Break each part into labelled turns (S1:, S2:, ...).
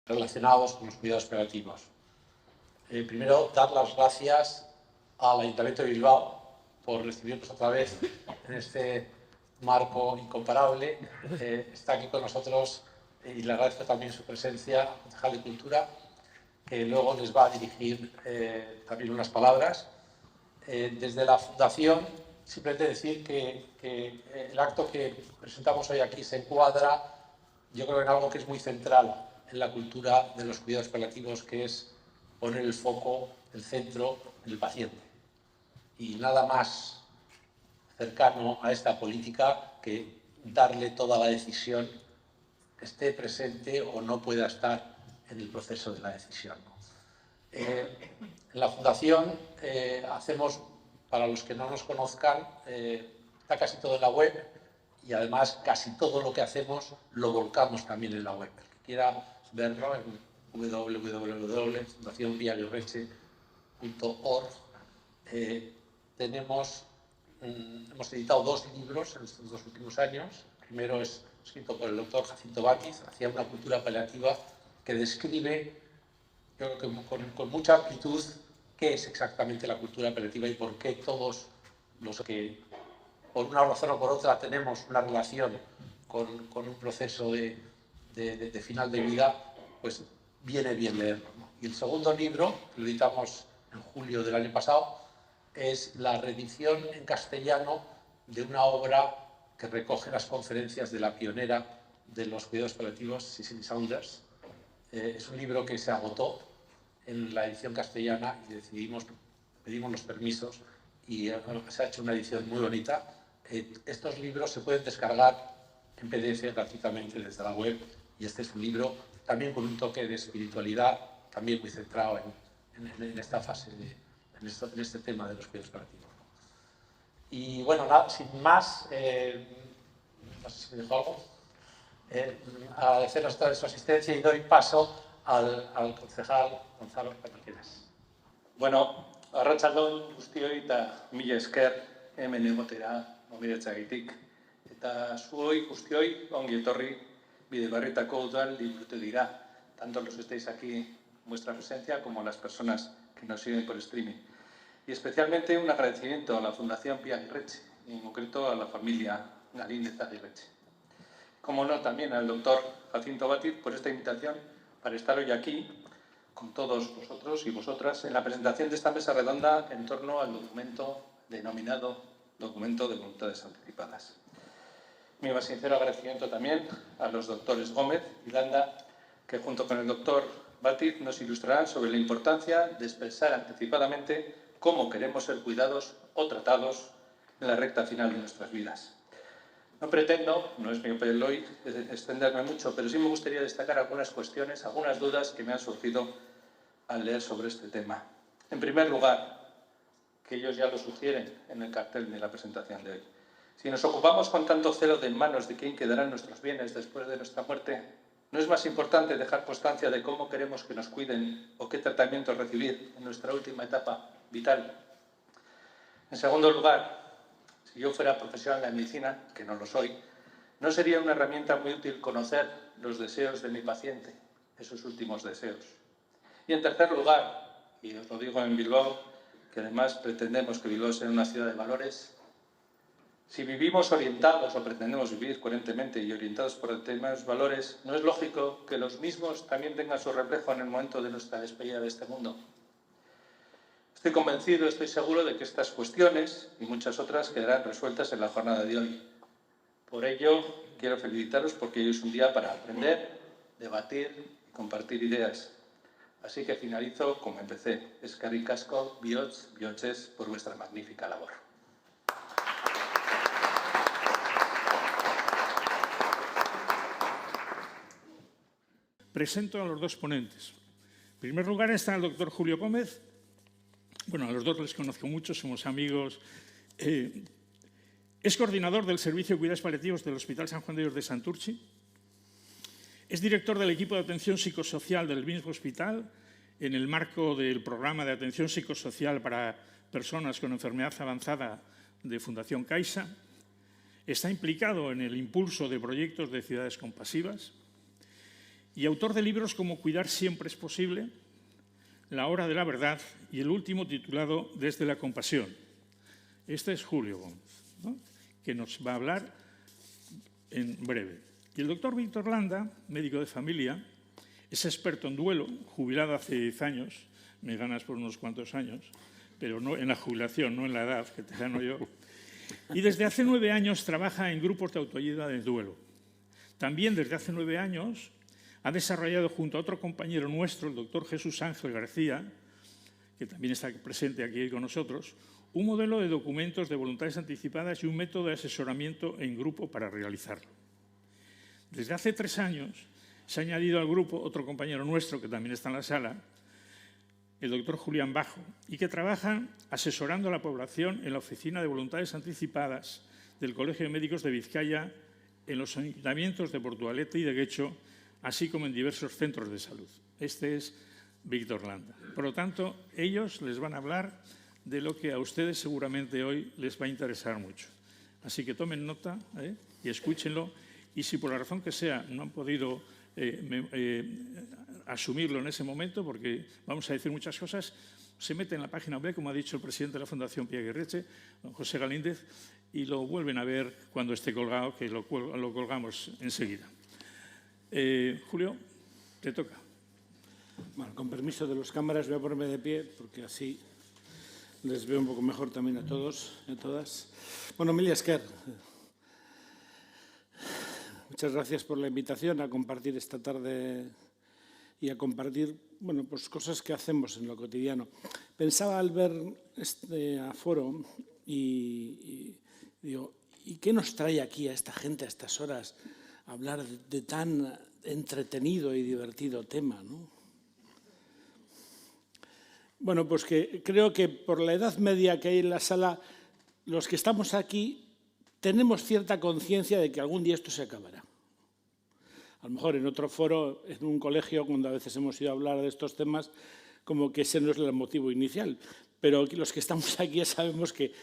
S1: relacionados con los cuidados paliativos. Primero, dar las gracias al Ayuntamiento de Bilbao por recibirnos otra vez en este marco incomparable. Está aquí con nosotros y le agradezco también su presencia, al concejal de Cultura, que luego les va a dirigir también unas palabras. Desde la Fundación, simplemente decir que el acto que presentamos hoy aquí se encuadra, yo creo, en algo que es muy central en la cultura de los cuidados paliativos, que es poner el foco, el centro, en el paciente. Y nada más cercano a esta política que darle toda la decisión, esté presente o no pueda estar en el proceso de la decisión. En la Fundación hacemos, para los que no nos conozcan, está casi todo en la web y además casi todo lo que hacemos lo volcamos también en la web. El que quiera verlo en www.fundacionpiaguirreche.org. Hemos editado 2 libros en estos 2 últimos años. El primero es escrito por el doctor Jacinto Bátiz, hacia una cultura paliativa, que describe, yo creo que con mucha amplitud, qué es exactamente la cultura paliativa y por qué todos los que, por una razón o por otra, tenemos una relación con un proceso de final de vida, pues viene bien leerlo, ¿no? Y el segundo libro, que lo editamos en julio del año pasado, es la reedición en castellano de una obra que recoge las conferencias de la pionera de los cuidados paliativos, Cicely Saunders. Es un libro que se agotó en la edición castellana y pedimos los permisos y se ha hecho una edición muy bonita. Estos libros se pueden descargar en PDF gratuitamente desde la web y este es un libro también con un toque de espiritualidad, también muy centrado en esta fase, en este tema de los cuidados paliativos. Y bueno, nada, sin más, no sé si me dejo algo. Agradeceros toda su asistencia y doy paso al concejal Gonzalo Perniqueras.
S2: Bueno, arratsaldon guztioi eta mila esker hemen egotera gonbidatzeagatik. Eta zuoi guztioi ongi etorri Bidebarrietako udal liburutegi dira, tanto los que estáis aquí en vuestra presencia como las personas que nos siguen por streaming. Y especialmente un agradecimiento a la Fundación Pia Aguirreche, y en concreto a la familia Galíndez Aguirreche. Como no, también al doctor Jacinto Bátiz por esta invitación para estar hoy aquí con todos vosotros y vosotras en la presentación de esta mesa redonda en torno al documento denominado Documento de Voluntades Anticipadas. Mi más sincero agradecimiento también a los doctores Gómez y Landa, que junto con el doctor Bátiz nos ilustrarán sobre la importancia de expresar anticipadamente cómo queremos ser cuidados o tratados en la recta final de nuestras vidas. No pretendo, no es mi papel hoy, extenderme mucho, pero sí me gustaría destacar algunas cuestiones, algunas dudas que me han surgido al leer sobre este tema. En primer lugar, que ellos ya lo sugieren en el cartel de la presentación de hoy. Si nos ocupamos con tanto celo de en manos de quién quedarán nuestros bienes después de nuestra muerte, ¿no es más importante dejar constancia de cómo queremos que nos cuiden o qué tratamiento recibir en nuestra última etapa vital? En segundo lugar, si yo fuera profesional de la medicina, que no lo soy, ¿no sería una herramienta muy útil conocer los deseos de mi paciente, esos últimos deseos? Y en tercer lugar, y os lo digo en Bilbao, que además pretendemos que Bilbao sea una ciudad de valores, si vivimos orientados o pretendemos vivir coherentemente y orientados por el tema de los valores, ¿no es lógico que los mismos también tengan su reflejo en el momento de nuestra despedida de este mundo? Estoy convencido, estoy seguro de que estas cuestiones y muchas otras quedarán resueltas en la jornada de hoy. Por ello, quiero felicitaros porque hoy es un día para aprender, debatir y compartir ideas. Así que finalizo como empecé. Eskerrik asko, bihotz, bihotzez, por vuestra magnífica labor.
S3: Presento a los dos ponentes. En primer lugar está el doctor Julio Gómez. Bueno, a los dos les conozco mucho, somos amigos. Es coordinador del Servicio de Cuidados Paliativos del Hospital San Juan de Dios de Santurtzi. Es director del equipo de atención psicosocial del mismo hospital en el marco del programa de atención psicosocial para personas con enfermedad avanzada de Fundación Caixa. Está implicado en el impulso de proyectos de ciudades compasivas y autor de libros como Cuidar siempre es posible, La hora de la verdad y el último titulado Desde la compasión. Este es Julio Gómez, ¿no?, que nos va a hablar en breve. Y el doctor Víctor Landa, médico de familia, es experto en duelo, jubilado hace 10 años, me ganas por unos cuantos años, pero no en la jubilación, no en la edad, que te gano yo. Y desde hace 9 años trabaja en grupos de autoayuda del duelo. También desde hace 9 años ha desarrollado junto a otro compañero nuestro, el doctor Jesús Ángel García, que también está presente aquí con nosotros, un modelo de documentos de voluntades anticipadas y un método de asesoramiento en grupo para realizarlo. Desde hace 3 años se ha añadido al grupo otro compañero nuestro, que también está en la sala, el doctor Julián Bajo, y que trabaja asesorando a la población en la Oficina de Voluntades Anticipadas del Colegio de Médicos de Vizcaya, en los ayuntamientos de Portugalete y de Guecho, así como en diversos centros de salud. Este es Víctor Landa. Por lo tanto, ellos les van a hablar de lo que a ustedes seguramente hoy les va a interesar mucho. Así que tomen nota y escúchenlo. Y si por la razón que sea no han podido asumirlo en ese momento, porque vamos a decir muchas cosas, se meten en la página web, como ha dicho el presidente de la Fundación Pia Guerreche, don José Galíndez, y lo vuelven a ver cuando esté colgado, que lo colgamos enseguida. Julio, te toca.
S4: Bueno, con permiso de los cámaras voy a ponerme de pie, porque así les veo un poco mejor también a todos y a todas. Bueno, mila esker. Muchas gracias por la invitación a compartir esta tarde y a compartir, bueno, pues cosas que hacemos en lo cotidiano. Pensaba al ver este aforo y digo, ¿y qué nos trae aquí a esta gente a estas horas a hablar de tan entretenido y divertido tema, ¿no? Bueno, pues que creo que por la edad media que hay en la sala, los que estamos aquí tenemos cierta conciencia de que algún día esto se acabará. A lo mejor en otro foro, en un colegio, cuando a veces hemos ido a hablar de estos temas, como que ese no es el motivo inicial. Pero los que estamos aquí ya sabemos que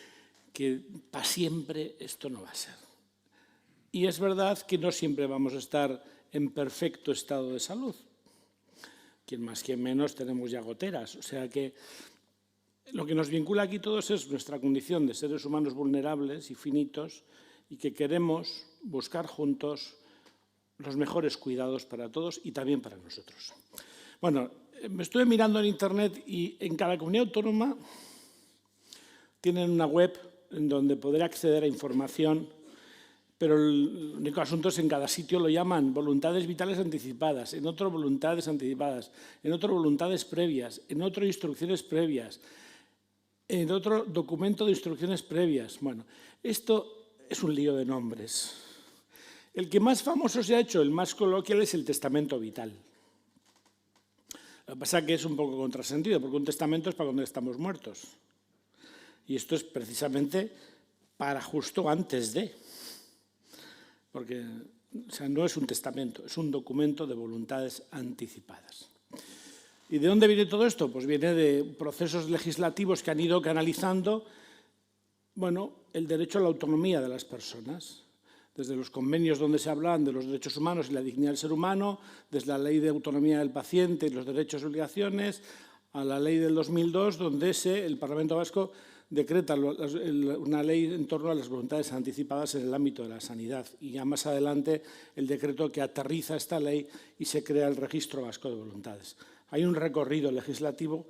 S4: para siempre esto no va a ser. Y es verdad que no siempre vamos a estar en perfecto estado de salud. Quien más, quien menos, tenemos ya goteras. O sea que lo que nos vincula aquí todos es nuestra condición de seres humanos vulnerables y finitos y que queremos buscar juntos los mejores cuidados para todos y también para nosotros. Bueno, me estuve mirando en Internet y en cada comunidad autónoma tienen una web en donde poder acceder a información, pero el único asunto es en cada sitio lo llaman voluntades vitales anticipadas, en otro voluntades anticipadas, en otro voluntades previas, en otro instrucciones previas, en otro documento de instrucciones previas. Bueno, esto es un lío de nombres. El que más famoso se ha hecho, el más coloquial, es el testamento vital. Lo que pasa es que es un poco contrasentido, porque un testamento es para cuando estamos muertos. Y esto es precisamente para justo antes de. Porque no es un testamento, es un documento de voluntades anticipadas. ¿Y de dónde viene todo esto? Pues viene de procesos legislativos que han ido canalizando, bueno, el derecho a la autonomía de las personas. Desde los convenios donde se hablan de los derechos humanos y la dignidad del ser humano, desde la Ley de Autonomía del Paciente y los derechos y obligaciones, a la Ley del 2002, donde el Parlamento Vasco decreta una ley en torno a las voluntades anticipadas en el ámbito de la sanidad. Y ya más adelante el decreto que aterriza esta ley y se crea el Registro Vasco de Voluntades. Hay un recorrido legislativo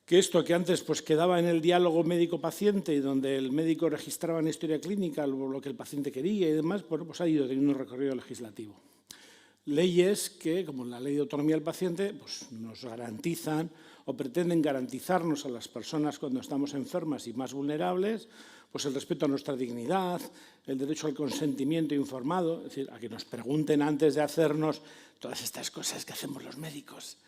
S4: que esto que antes pues quedaba en el diálogo médico-paciente y donde el médico registraba en la historia clínica lo que el paciente quería y demás, bueno, pues ha ido teniendo un recorrido legislativo. Leyes que, como la Ley de Autonomía del Paciente, pues nos garantizan o pretenden garantizarnos a las personas cuando estamos enfermas y más vulnerables, pues el respeto a nuestra dignidad, el derecho al consentimiento informado, es decir, a que nos pregunten antes de hacernos todas estas cosas que hacemos los médicos,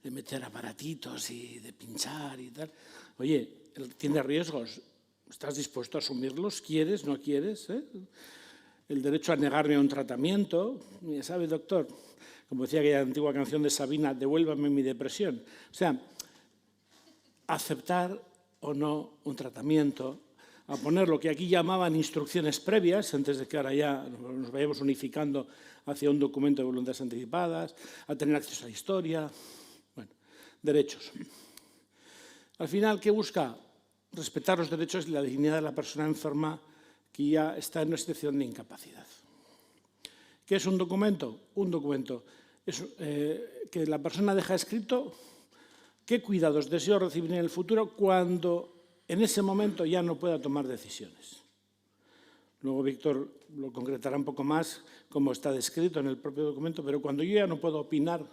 S4: de meter aparatitos y de pinchar y tal. Oye, tiene riesgos, ¿estás dispuesto a asumirlos? ¿Quieres? ¿No quieres? El derecho a negarme a un tratamiento. Ya sabe, doctor, como decía aquella antigua canción de Sabina, devuélvame mi depresión. O sea, aceptar o no un tratamiento, a poner lo que aquí llamaban instrucciones previas, antes de que ahora ya nos vayamos unificando hacia un documento de voluntades anticipadas, a tener acceso a la historia, bueno, derechos. Al final, ¿qué busca? Respetar los derechos y la dignidad de la persona enferma que ya está en una situación de incapacidad. ¿Qué es un documento? Un documento es que la persona deja escrito qué cuidados deseo recibir en el futuro cuando en ese momento ya no pueda tomar decisiones. Luego Víctor lo concretará un poco más, como está descrito en el propio documento, pero cuando yo ya no puedo opinar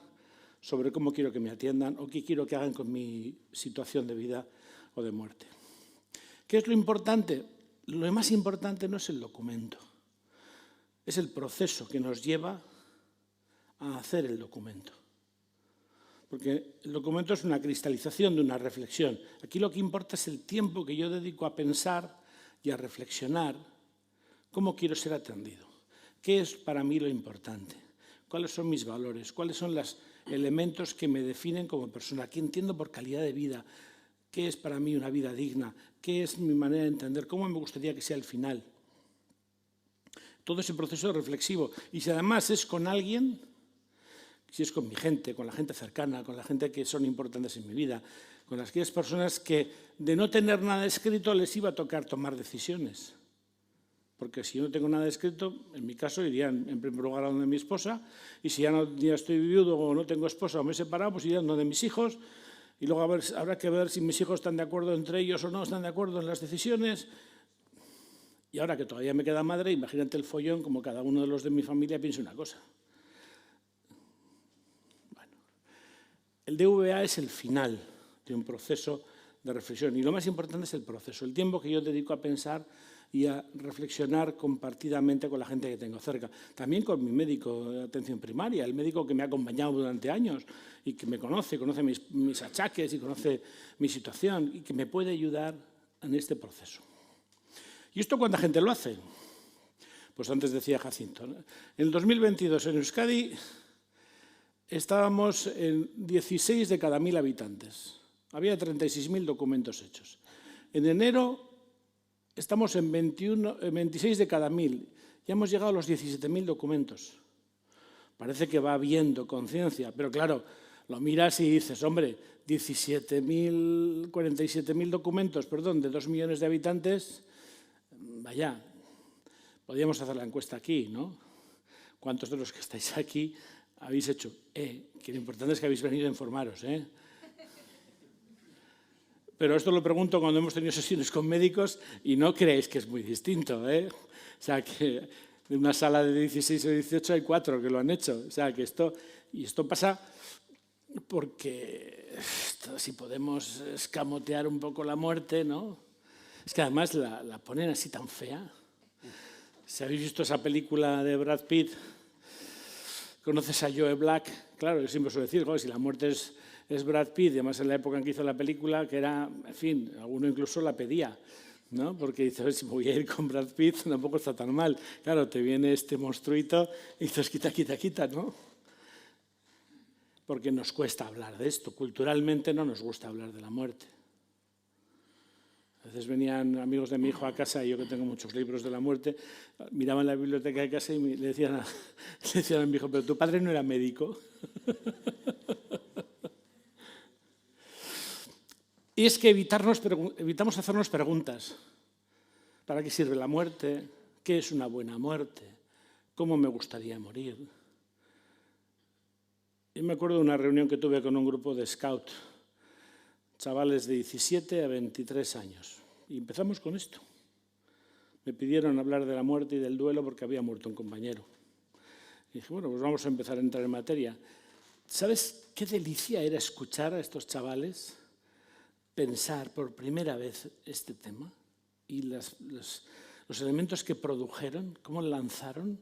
S4: sobre cómo quiero que me atiendan o qué quiero que hagan con mi situación de vida o de muerte. ¿Qué es lo importante? Lo más importante no es el documento, es el proceso que nos lleva a hacer el documento. Porque el documento es una cristalización de una reflexión. Aquí lo que importa es el tiempo que yo dedico a pensar y a reflexionar cómo quiero ser atendido. ¿Qué es para mí lo importante? ¿Cuáles son mis valores? ¿Cuáles son los elementos que me definen como persona? ¿Qué entiendo por calidad de vida? ¿Qué es para mí una vida digna? ¿Qué es mi manera de entender? ¿Cómo me gustaría que sea el final? Todo ese proceso reflexivo. Y si además es con alguien, si es con mi gente, con la gente cercana, con la gente que son importantes en mi vida, con aquellas personas que de no tener nada escrito les iba a tocar tomar decisiones. Porque si yo no tengo nada escrito, en mi caso irían en primer lugar a donde mi esposa, y si ya estoy viudo o no tengo esposa o me he separado, pues irían donde mis hijos, y luego habrá que ver si mis hijos están de acuerdo entre ellos o no están de acuerdo en las decisiones. Y ahora que todavía me queda madre, imagínate el follón como cada uno de los de mi familia piensa una cosa. El DVA es el final de un proceso de reflexión y lo más importante es el proceso, el tiempo que yo dedico a pensar y a reflexionar compartidamente con la gente que tengo cerca. También con mi médico de atención primaria, el médico que me ha acompañado durante años y que me conoce mis achaques y conoce mi situación y que me puede ayudar en este proceso. ¿Y esto cuánta gente lo hace? Pues antes decía Jacinto, ¿no? En el 2022 en Euskadi estábamos en 16 de cada 1.000 habitantes. Había 36.000 documentos hechos. En enero estamos en 26 de cada 1.000. Ya hemos llegado a los 17.000 documentos. Parece que va habiendo conciencia, pero claro, lo miras y dices, hombre, 47.000 documentos, de 2 millones de habitantes, vaya, podríamos hacer la encuesta aquí, ¿no? ¿Cuántos de los que estáis aquí habéis hecho? Que lo importante es que habéis venido a informaros, Pero esto lo pregunto cuando hemos tenido sesiones con médicos y no creéis que es muy distinto, O sea, que de una sala de 16 o 18 hay 4 que lo han hecho. O sea, que esto pasa porque si podemos escamotear un poco la muerte, ¿no? Es que además la ponen así tan fea. Si habéis visto esa película de Brad Pitt, ¿conoces a Joe Black? Claro, yo siempre suelo decir, si la muerte es Brad Pitt, y además en la época en que hizo la película, que era, en fin, alguno incluso la pedía, ¿no? Porque dice, a ver, si me voy a ir con Brad Pitt, tampoco está tan mal. Claro, te viene este monstruito y dices, quita, ¿no? Porque nos cuesta hablar de esto. Culturalmente no nos gusta hablar de la muerte. A veces venían amigos de mi hijo a casa, y yo que tengo muchos libros de la muerte, miraban la biblioteca de casa y le decían a mi hijo, pero tu padre no era médico. Y es que evitamos hacernos preguntas. ¿Para qué sirve la muerte? ¿Qué es una buena muerte? ¿Cómo me gustaría morir? Yo me acuerdo de una reunión que tuve con un grupo de scout, chavales de 17 a 23 años. Y empezamos con esto. Me pidieron hablar de la muerte y del duelo porque había muerto un compañero. Y dije, bueno, pues vamos a empezar a entrar en materia. ¿Sabes qué delicia era escuchar a estos chavales pensar por primera vez este tema? Y los elementos que produjeron, cómo lanzaron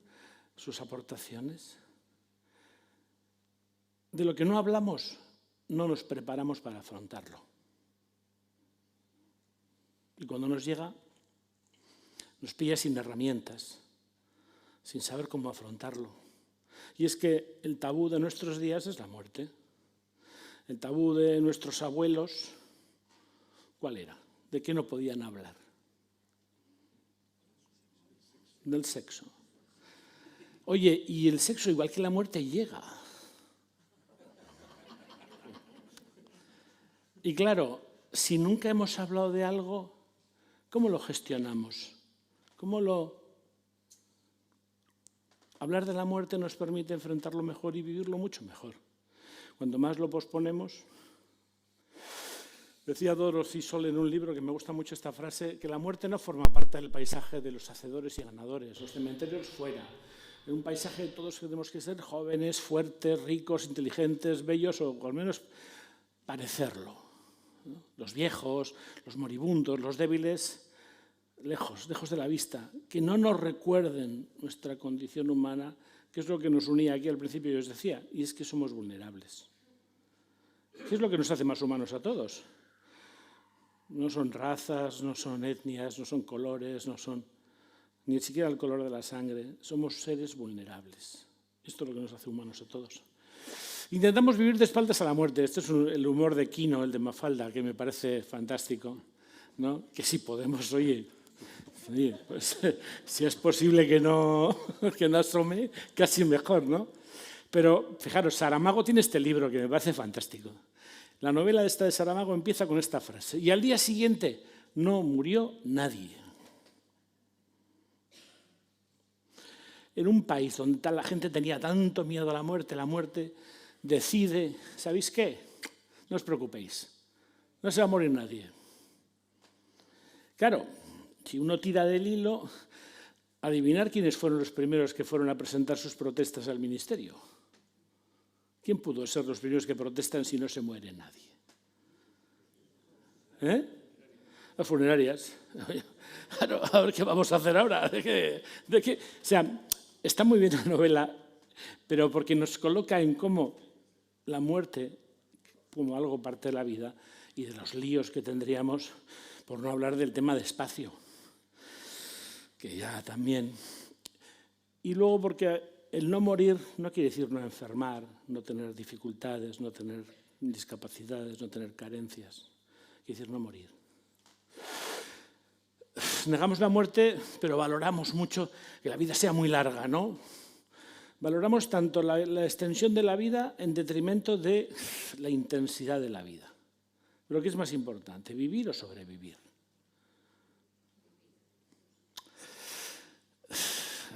S4: sus aportaciones. De lo que no hablamos, no nos preparamos para afrontarlo. Y cuando nos llega, nos pilla sin herramientas, sin saber cómo afrontarlo. Y es que el tabú de nuestros días es la muerte. El tabú de nuestros abuelos, ¿cuál era? ¿De qué no podían hablar? del sexo. Oye, y el sexo, igual que la muerte, llega. Y claro, si nunca hemos hablado de algo, ¿cómo lo gestionamos? Hablar de la muerte nos permite enfrentarlo mejor y vivirlo mucho mejor. Cuando más lo posponemos... Decía Dorothy Sol en un libro, que me gusta mucho esta frase, que la muerte no forma parte del paisaje de los hacedores y ganadores, los cementerios fuera. En un paisaje todos tenemos que ser jóvenes, fuertes, ricos, inteligentes, bellos, o al menos parecerlo, ¿no? Los viejos, los moribundos, los débiles, lejos de la vista, que no nos recuerden nuestra condición humana, que es lo que nos unía aquí al principio, yo os decía, y es que somos vulnerables. ¿Qué es lo que nos hace más humanos a todos? No son razas, no son etnias, no son colores, no son ni siquiera el color de la sangre. Somos seres vulnerables. Esto es lo que nos hace humanos a todos. Intentamos vivir de espaldas a la muerte. Este es el humor de Quino, el de Mafalda, que me parece fantástico, ¿no? Que si podemos, oye, pues, si es posible que no asome, casi mejor, ¿no? Pero fijaros, Saramago tiene este libro que me parece fantástico. La novela esta de Saramago empieza con esta frase: y al día siguiente no murió nadie. En un país donde la gente tenía tanto miedo a la muerte decide, ¿sabéis qué? No os preocupéis, no se va a morir nadie. Claro, si uno tira del hilo, adivinar quiénes fueron los primeros que fueron a presentar sus protestas al ministerio. ¿Quién pudo ser los primeros que protestan si no se muere nadie? Las funerarias. A ver qué vamos a hacer ahora. O sea, está muy bien la novela, pero porque nos coloca en cómo la muerte, como algo parte de la vida, y de los líos que tendríamos, por no hablar del tema de espacio, que ya también. Y luego porque el no morir no quiere decir no enfermar, no tener dificultades, no tener discapacidades, no tener carencias. Quiere decir no morir. Negamos la muerte, pero valoramos mucho que la vida sea muy larga, ¿no? Valoramos tanto la extensión de la vida en detrimento de la intensidad de la vida. Pero ¿qué es más importante, vivir o sobrevivir?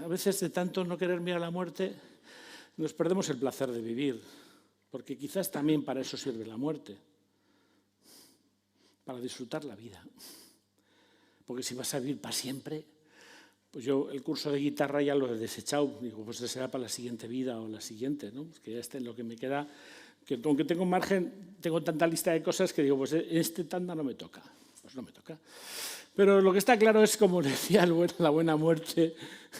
S4: A veces, de tanto no querer mirar la muerte, nos perdemos el placer de vivir, porque quizás también para eso sirve la muerte, para disfrutar la vida. Porque si vas a vivir para siempre, pues yo el curso de guitarra ya lo he desechado, digo, pues será para la siguiente vida o la siguiente, ¿no? Es que ya está en lo que me queda, que aunque tengo margen, tengo tanta lista de cosas que digo, pues este tanda no me toca, pues no me toca. Pero lo que está claro es, como decía la buena muerte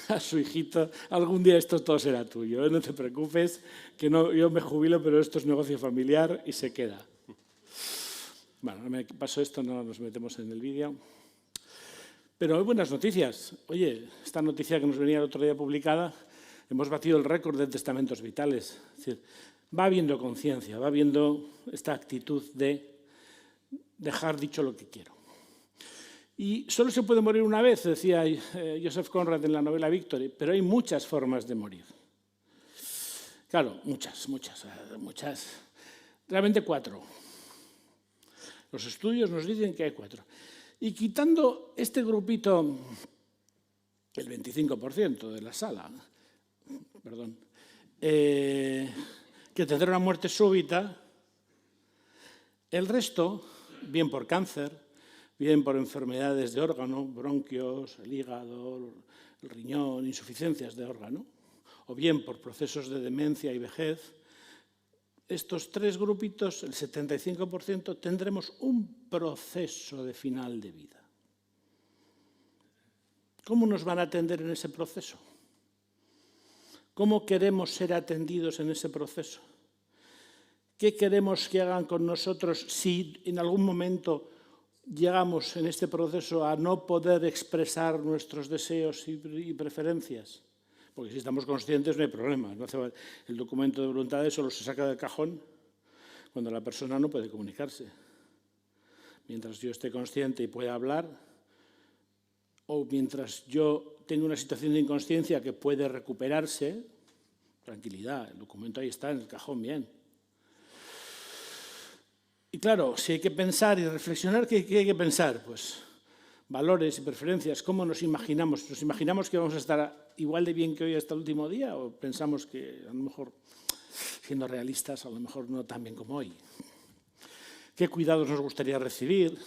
S4: a su hijito, algún día esto todo será tuyo, ¿eh? No te preocupes, que no, yo me jubilo, pero esto es negocio familiar y se queda. Bueno, me paso esto, no nos metemos en el vídeo. Pero hay buenas noticias. Oye, esta noticia que nos venía el otro día publicada, hemos batido el récord de testamentos vitales. Es decir, va habiendo conciencia, va habiendo esta actitud de dejar dicho lo que quiero. Y solo se puede morir una vez, decía Joseph Conrad en la novela Victory, pero hay muchas formas de morir. Claro, muchas. Realmente 4. Los estudios nos dicen que hay 4. Y quitando este grupito, el 25% de la sala, perdón, que tendrá una muerte súbita, el resto, bien por cáncer, bien por enfermedades de órgano, bronquios, el hígado, el riñón, insuficiencias de órgano, o bien por procesos de demencia y vejez, estos 3 grupitos, el 75%, tendremos un proceso de final de vida. ¿Cómo nos van a atender en ese proceso? ¿Cómo queremos ser atendidos en ese proceso? ¿Qué queremos que hagan con nosotros si en algún momento llegamos en este proceso a no poder expresar nuestros deseos y preferencias? Porque si estamos conscientes no hay problema. El documento de voluntades solo se saca del cajón cuando la persona no puede comunicarse. Mientras yo esté consciente y pueda hablar, o mientras yo tengo una situación de inconsciencia que puede recuperarse, tranquilidad, el documento ahí está en el cajón, bien. Y claro, si hay que pensar y reflexionar, ¿qué hay que pensar? Pues valores y preferencias, ¿cómo nos imaginamos? ¿Nos imaginamos que vamos a estar igual de bien que hoy hasta el último día? ¿O pensamos que a lo mejor, siendo realistas, a lo mejor no tan bien como hoy? ¿Qué cuidados nos gustaría recibir?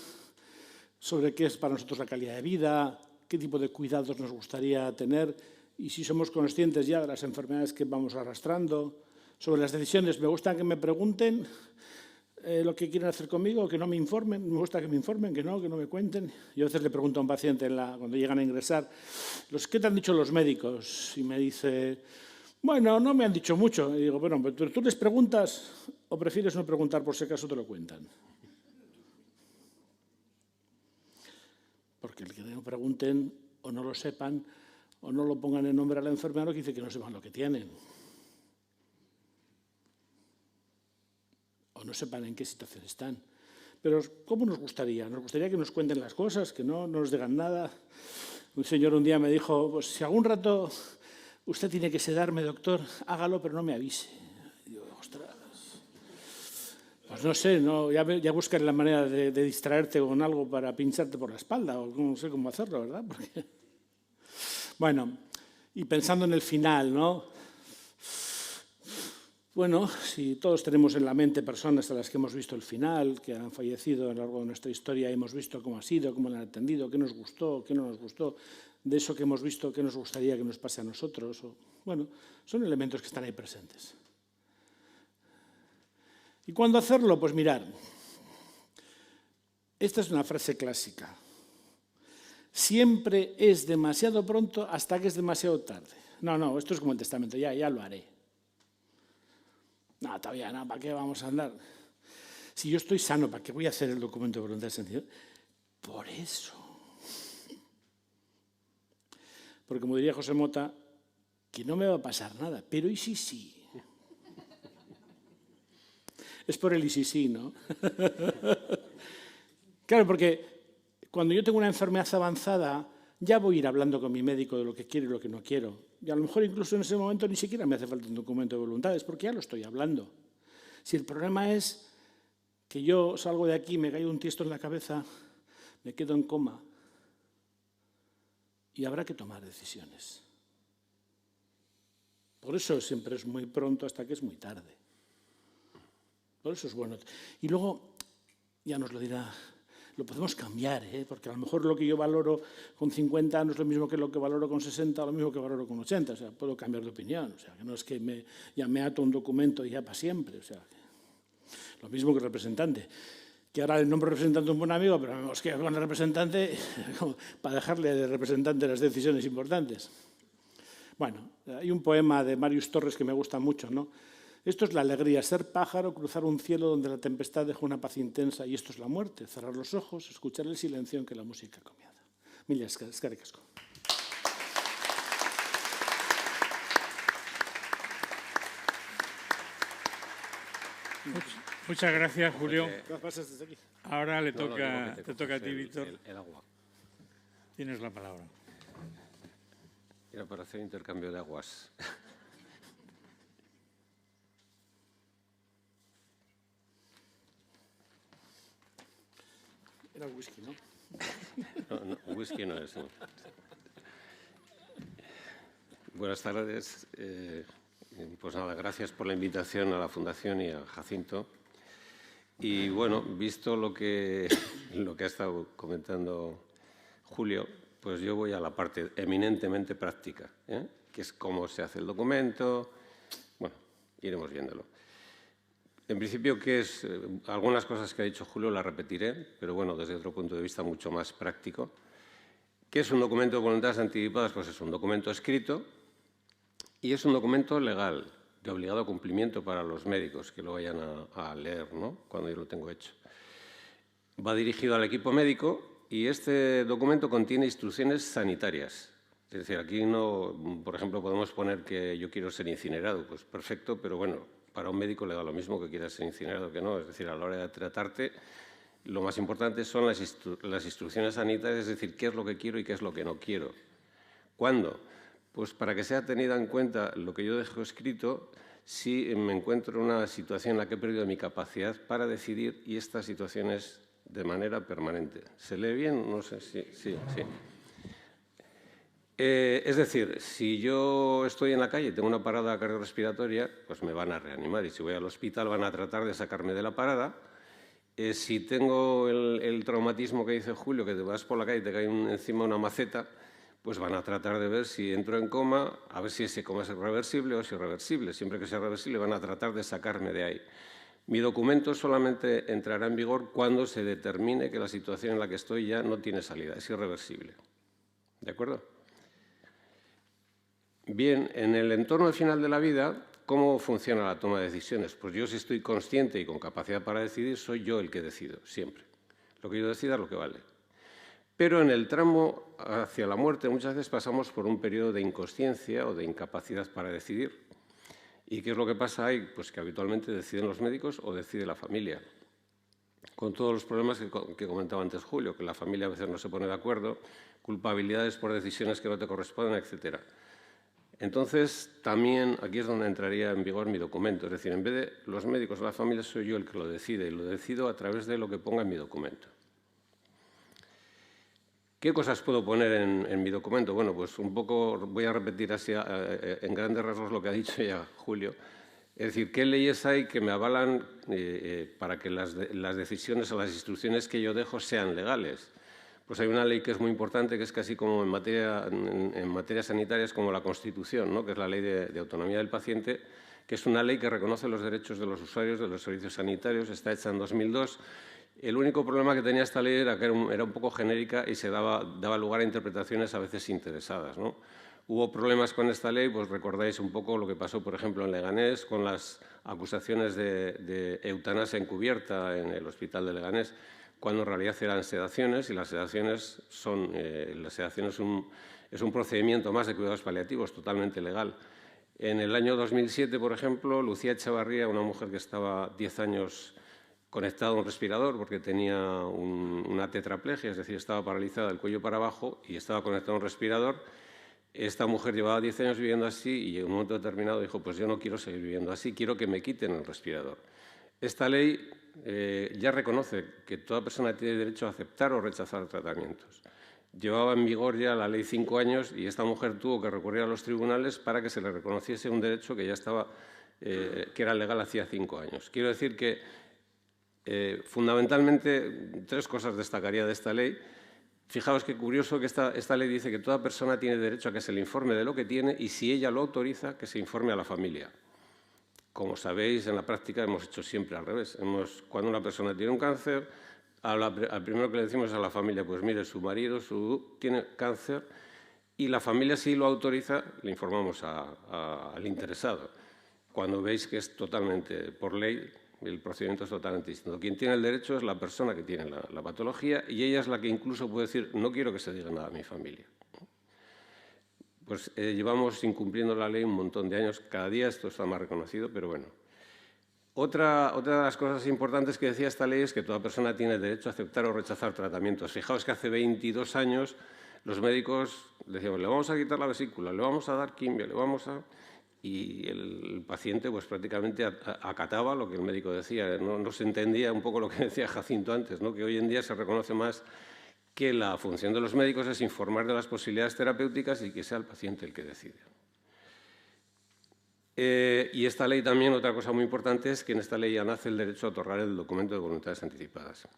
S4: ¿Sobre qué es para nosotros la calidad de vida? ¿Qué tipo de cuidados nos gustaría tener? Y si somos conscientes ya de las enfermedades que vamos arrastrando. Sobre las decisiones, me gusta que me pregunten lo que quieren hacer conmigo, que no me informen, me gusta que me informen, que no me cuenten. Yo a veces le pregunto a un paciente cuando llegan a ingresar, ¿qué te han dicho los médicos? Y me dice, bueno, no me han dicho mucho. Y digo, bueno, ¿pero tú les preguntas o prefieres no preguntar por si acaso te lo cuentan? Porque el que no pregunten o no lo sepan o no lo pongan en nombre al enfermero, que dice que no sepan lo que tienen. O no sepan en qué situación están. Pero ¿cómo nos gustaría? Nos gustaría que nos cuenten las cosas, que no nos digan nada. Un señor un día me dijo, pues si algún rato usted tiene que sedarme, doctor, hágalo, pero no me avise. Y digo, ostras, pues no sé, ya buscaré la manera de distraerte con algo para pincharte por la espalda, o no sé cómo hacerlo, ¿verdad? Porque... Bueno, y pensando en el final, ¿no? Bueno, si todos tenemos en la mente personas a las que hemos visto el final, que han fallecido a lo largo de nuestra historia, y hemos visto cómo ha sido, cómo lo han atendido, qué nos gustó, qué no nos gustó, de eso que hemos visto, qué nos gustaría que nos pase a nosotros. Bueno, son elementos que están ahí presentes. ¿Y cuándo hacerlo? Pues mirar, esta es una frase clásica. Siempre es demasiado pronto hasta que es demasiado tarde. No, esto es como el testamento, ya lo haré. No, todavía no, ¿para qué vamos a andar? Si yo estoy sano, ¿para qué voy a hacer el documento de voluntad de santidad? Por eso. Porque como diría José Mota, que no me va a pasar nada, pero ¿y si sí? Es por el y si sí, ¿no? Claro, porque cuando yo tengo una enfermedad avanzada, ya voy a ir hablando con mi médico de lo que quiero y lo que no quiero. Y a lo mejor incluso en ese momento ni siquiera me hace falta un documento de voluntades, porque ya lo estoy hablando. Si el problema es que yo salgo de aquí, me caigo un tiesto en la cabeza, me quedo en coma, y habrá que tomar decisiones. Por eso siempre es muy pronto hasta que es muy tarde. Por eso es bueno. Y luego, ya nos lo dirá, lo podemos cambiar, porque a lo mejor lo que yo valoro con 50 no es lo mismo que lo que valoro con 60 o lo mismo que valoro con 80. O sea, puedo cambiar de opinión. O sea, que no es que me ato a un documento y ya para siempre. O sea, lo mismo que el representante. Que ahora el nombre representante es un buen amigo, pero me quedo con el representante para dejarle de representante las decisiones importantes. Bueno, hay un poema de Marius Torres que me gusta mucho, ¿no? Esto es la alegría, ser pájaro, cruzar un cielo donde la tempestad deja una paz intensa, y esto es la muerte, cerrar los ojos, escuchar el silencio en que la música comienza. Mila esker, eskerrik asko.
S3: Muchas gracias, Julio.
S4: Desde aquí.
S3: Ahora te toca a ti, Víctor.
S5: El agua.
S3: Tienes la palabra.
S5: Era para hacer intercambio de aguas.
S4: Era whisky, ¿no?
S5: No, whisky no es. No. Buenas tardes. Pues nada, gracias por la invitación a la Fundación y a Jacinto. Y bueno, visto lo que ha estado comentando Julio, pues yo voy a la parte eminentemente práctica, que es cómo se hace el documento. Bueno, iremos viéndolo. En principio, algunas cosas que ha dicho Julio las repetiré, pero bueno, desde otro punto de vista mucho más práctico. ¿Qué es un documento de voluntades anticipadas? Pues es un documento escrito y es un documento legal, de obligado cumplimiento para los médicos que lo vayan a leer, ¿no?, cuando yo lo tengo hecho. Va dirigido al equipo médico y este documento contiene instrucciones sanitarias. Es decir, aquí no, por ejemplo, podemos poner que yo quiero ser incinerado, pues perfecto, pero bueno, para un médico le da lo mismo que quiera ser incinerado que no. Es decir, a la hora de tratarte, lo más importante son las instrucciones sanitarias, es decir, qué es lo que quiero y qué es lo que no quiero. ¿Cuándo? Pues para que sea tenida en cuenta lo que yo dejo escrito si me encuentro en una situación en la que he perdido mi capacidad para decidir y esta situación es de manera permanente. ¿Se lee bien? No sé si... Sí. Es decir, si yo estoy en la calle y tengo una parada cardiorrespiratoria, pues me van a reanimar y si voy al hospital van a tratar de sacarme de la parada. Si tengo el traumatismo que dice Julio, que te vas por la calle y te cae encima una maceta, pues van a tratar de ver si entro en coma, a ver si ese coma es reversible o es irreversible. Siempre que sea reversible van a tratar de sacarme de ahí. Mi documento solamente entrará en vigor cuando se determine que la situación en la que estoy ya no tiene salida, es irreversible. ¿De acuerdo? Bien, en el entorno final de la vida, ¿cómo funciona la toma de decisiones? Pues yo, si estoy consciente y con capacidad para decidir, soy yo el que decido, siempre. Lo que yo decida es lo que vale. Pero en el tramo hacia la muerte muchas veces pasamos por un periodo de inconsciencia o de incapacidad para decidir. ¿Y qué es lo que pasa ahí? Pues que habitualmente deciden los médicos o decide la familia. Con todos los problemas que comentaba antes Julio, que la familia a veces no se pone de acuerdo, culpabilidades por decisiones que no te corresponden, etcétera. Entonces, también aquí es donde entraría en vigor mi documento. Es decir, en vez de los médicos o la familia, soy yo el que lo decide y lo decido a través de lo que ponga en mi documento. ¿Qué cosas puedo poner en mi documento? Bueno, pues un poco voy a repetir así en grandes rasgos lo que ha dicho ya Julio. Es decir, ¿qué leyes hay que me avalan para que las decisiones o las instrucciones que yo dejo sean legales? Pues hay una ley que es muy importante, que es casi como en materia sanitaria, es como la Constitución, ¿no? Que es la Ley de Autonomía del Paciente, que es una ley que reconoce los derechos de los usuarios de los servicios sanitarios, está hecha en 2002. El único problema que tenía esta ley era que era un poco genérica y se daba lugar a interpretaciones a veces interesadas, ¿no? Hubo problemas con esta ley, pues recordáis un poco lo que pasó, por ejemplo, en Leganés, con las acusaciones de eutanasia encubierta en el hospital de Leganés, cuando en realidad eran sedaciones, y las sedaciones es un procedimiento más de cuidados paliativos, totalmente legal. En el año 2007, por ejemplo, Lucía Echevarría, una mujer que estaba 10 años conectada a un respirador porque tenía una tetraplegia, es decir, estaba paralizada del cuello para abajo y estaba conectada a un respirador. Esta mujer llevaba 10 años viviendo así y en un momento determinado dijo, pues yo no quiero seguir viviendo así, quiero que me quiten el respirador. Esta ley ya reconoce que toda persona tiene derecho a aceptar o rechazar tratamientos. Llevaba en vigor ya la ley 5 años y esta mujer tuvo que recurrir a los tribunales para que se le reconociese un derecho que ya estaba, que era legal hacía 5 años. Quiero decir que fundamentalmente 3 cosas destacaría de esta ley. Fijaos qué curioso que esta ley dice que toda persona tiene derecho a que se le informe de lo que tiene y si ella lo autoriza, que se informe a la familia. Como sabéis, en la práctica hemos hecho siempre al revés. Cuando una persona tiene un cáncer, al primero que le decimos a la familia, pues mire, su marido tiene cáncer y la familia, si lo autoriza, le informamos al interesado. Cuando veis que es totalmente por ley, el procedimiento es totalmente distinto. Quien tiene el derecho es la persona que tiene la patología y ella es la que incluso puede decir, no quiero que se diga nada a mi familia. Pues llevamos incumpliendo la ley un montón de años. Cada día esto está más reconocido, pero bueno. Otra de las cosas importantes que decía esta ley es que toda persona tiene derecho a aceptar o rechazar tratamientos. Fijaos que hace 22 años los médicos decíamos, le vamos a quitar la vesícula, le vamos a dar quimio, le vamos a... Y el paciente pues prácticamente acataba lo que el médico decía. No se entendía un poco lo que decía Jacinto antes, ¿no? Que hoy en día se reconoce más que la función de los médicos es informar de las posibilidades terapéuticas y que sea el paciente el que decide. Y esta ley también, otra cosa muy importante, es que en esta ley ya nace el derecho a otorgar el documento de voluntades anticipadas.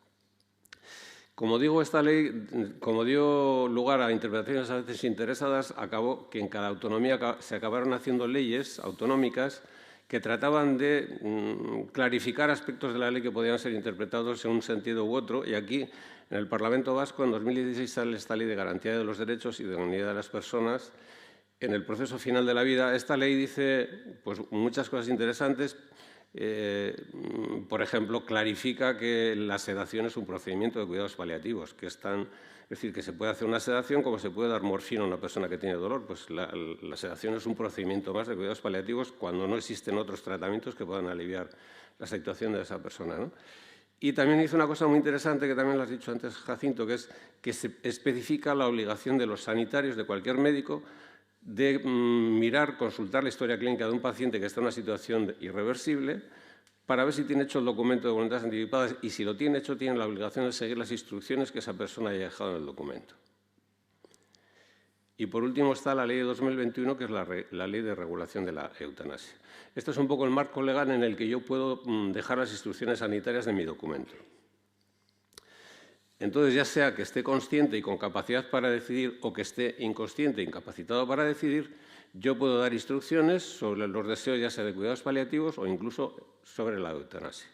S5: Como digo, esta ley, como dio lugar a interpretaciones a veces interesadas, acabó que en cada autonomía se acabaron haciendo leyes autonómicas que trataban de clarificar aspectos de la ley que podían ser interpretados en un sentido u otro. Y aquí, en el Parlamento Vasco, en 2016 sale esta Ley de Garantía de los Derechos y de la Unidad de las Personas en el proceso final de la vida. Esta ley dice pues, muchas cosas interesantes. Por ejemplo, clarifica que la sedación es un procedimiento de cuidados paliativos, que es decir, que se puede hacer una sedación como se puede dar morfina a una persona que tiene dolor. Pues la sedación es un procedimiento más de cuidados paliativos cuando no existen otros tratamientos que puedan aliviar la situación de esa persona, ¿no? Y también hizo una cosa muy interesante, que también lo has dicho antes, Jacinto, que es que se especifica la obligación de los sanitarios, de cualquier médico, de mirar, consultar la historia clínica de un paciente que está en una situación irreversible para ver si tiene hecho el documento de voluntades anticipadas y si lo tiene hecho, tiene la obligación de seguir las instrucciones que esa persona haya dejado en el documento. Y por último está la ley de 2021, que es la ley de regulación de la eutanasia. Este es un poco el marco legal en el que yo puedo dejar las instrucciones sanitarias de mi documento. Entonces, ya sea que esté consciente y con capacidad para decidir o que esté inconsciente e incapacitado para decidir, yo puedo dar instrucciones sobre los deseos, ya sea de cuidados paliativos o incluso sobre la eutanasia.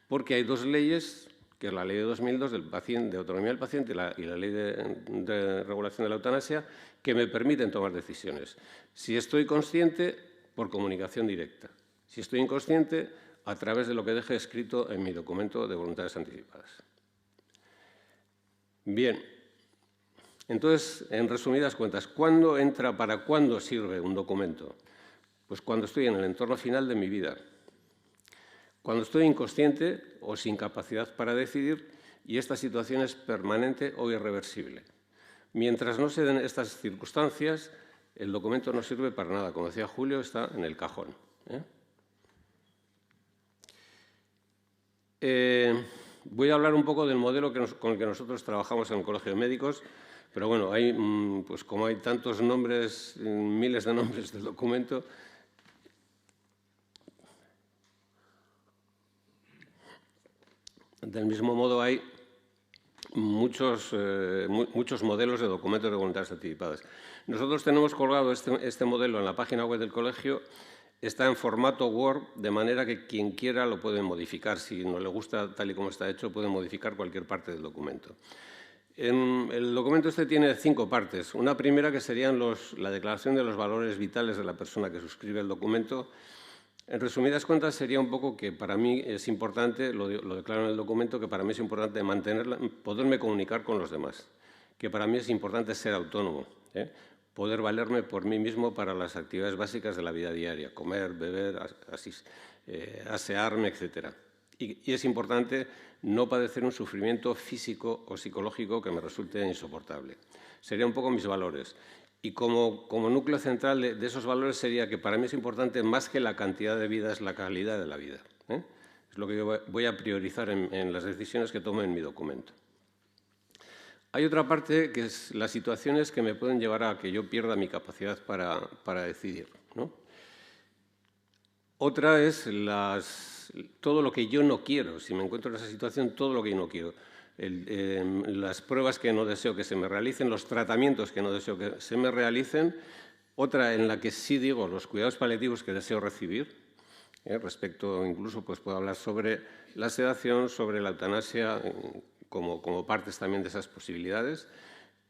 S5: Porque hay dos leyes, que es la ley de 2002 de autonomía del paciente y la ley de regulación de la eutanasia, que me permiten tomar decisiones. Si estoy consciente, por comunicación directa. Si estoy inconsciente, a través de lo que deje escrito en mi documento de voluntades anticipadas. Bien, entonces, en resumidas cuentas, ¿cuándo entra, para cuándo sirve un documento? Pues cuando estoy en el entorno final de mi vida. Cuando estoy inconsciente o sin capacidad para decidir y esta situación es permanente o irreversible. Mientras no se den estas circunstancias, el documento no sirve para nada. Como decía Julio, está en el cajón. Voy a hablar un poco del modelo con el que nosotros trabajamos en el Colegio de Médicos, pero bueno, pues como hay tantos nombres, miles de nombres del documento, del mismo modo hay muchos modelos de documentos de voluntades anticipadas. Nosotros tenemos colgado este modelo en la página web del colegio. Está en formato Word, de manera que quien quiera lo puede modificar. Si no le gusta tal y como está hecho, puede modificar cualquier parte del documento. El documento este tiene 5 partes. Una primera que serían la declaración de los valores vitales de la persona que suscribe el documento. En resumidas cuentas, sería un poco que para mí es importante, lo declaro en el documento, que para mí es importante poderme comunicar con los demás, que para mí es importante ser autónomo, poder valerme por mí mismo para las actividades básicas de la vida diaria, comer, beber, asearme, etc. Y es importante no padecer un sufrimiento físico o psicológico que me resulte insoportable. Serían un poco mis valores. Y como núcleo central de esos valores sería que para mí es importante, más que la cantidad de vida, es la calidad de la vida. Es lo que yo voy a priorizar en las decisiones que tome en mi documento. Hay otra parte que es las situaciones que me pueden llevar a que yo pierda mi capacidad para decidir, ¿no? Otra es todo lo que yo no quiero. Si me encuentro en esa situación, todo lo que yo no quiero. Las pruebas que no deseo que se me realicen, los tratamientos que no deseo que se me realicen. Otra en la que sí digo los cuidados paliativos que deseo recibir. Respecto, incluso, pues puedo hablar sobre la sedación, sobre la eutanasia, como partes también de esas posibilidades.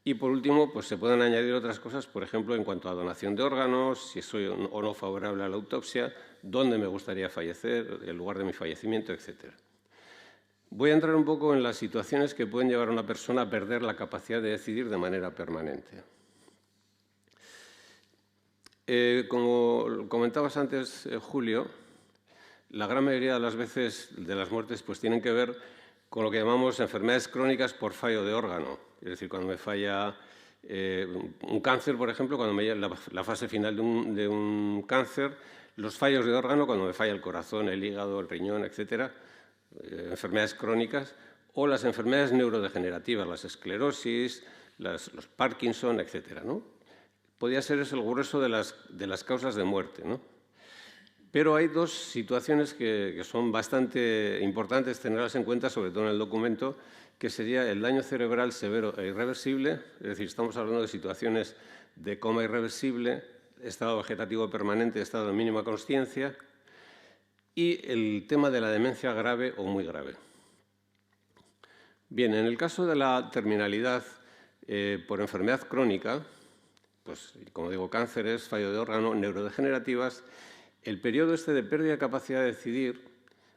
S5: Y, por último, pues se pueden añadir otras cosas, por ejemplo, en cuanto a donación de órganos, si soy o no favorable a la autopsia, dónde me gustaría fallecer, el lugar de mi fallecimiento, etc. Voy a entrar un poco en las situaciones que pueden llevar a una persona a perder la capacidad de decidir de manera permanente. Como comentabas antes, Julio, la gran mayoría de las veces de las muertes pues tienen que ver con lo que llamamos enfermedades crónicas por fallo de órgano. Es decir, cuando me falla un cáncer, por ejemplo, cuando me llega la fase final de un cáncer, los fallos de órgano, cuando me falla el corazón, el hígado, el riñón, etcétera, enfermedades crónicas, o las enfermedades neurodegenerativas, las esclerosis, los Parkinson, etcétera, ¿no? Podría ser eso el grueso de las causas de muerte, ¿no? Pero hay dos situaciones que son bastante importantes tenerlas en cuenta, sobre todo en el documento, que sería el daño cerebral severo e irreversible, es decir, estamos hablando de situaciones de coma irreversible, estado vegetativo permanente, estado de mínima consciencia, y el tema de la demencia grave o muy grave. Bien, en el caso de la terminalidad por enfermedad crónica, pues como digo, cánceres, fallo de órgano, neurodegenerativas, el periodo este de pérdida de capacidad de decidir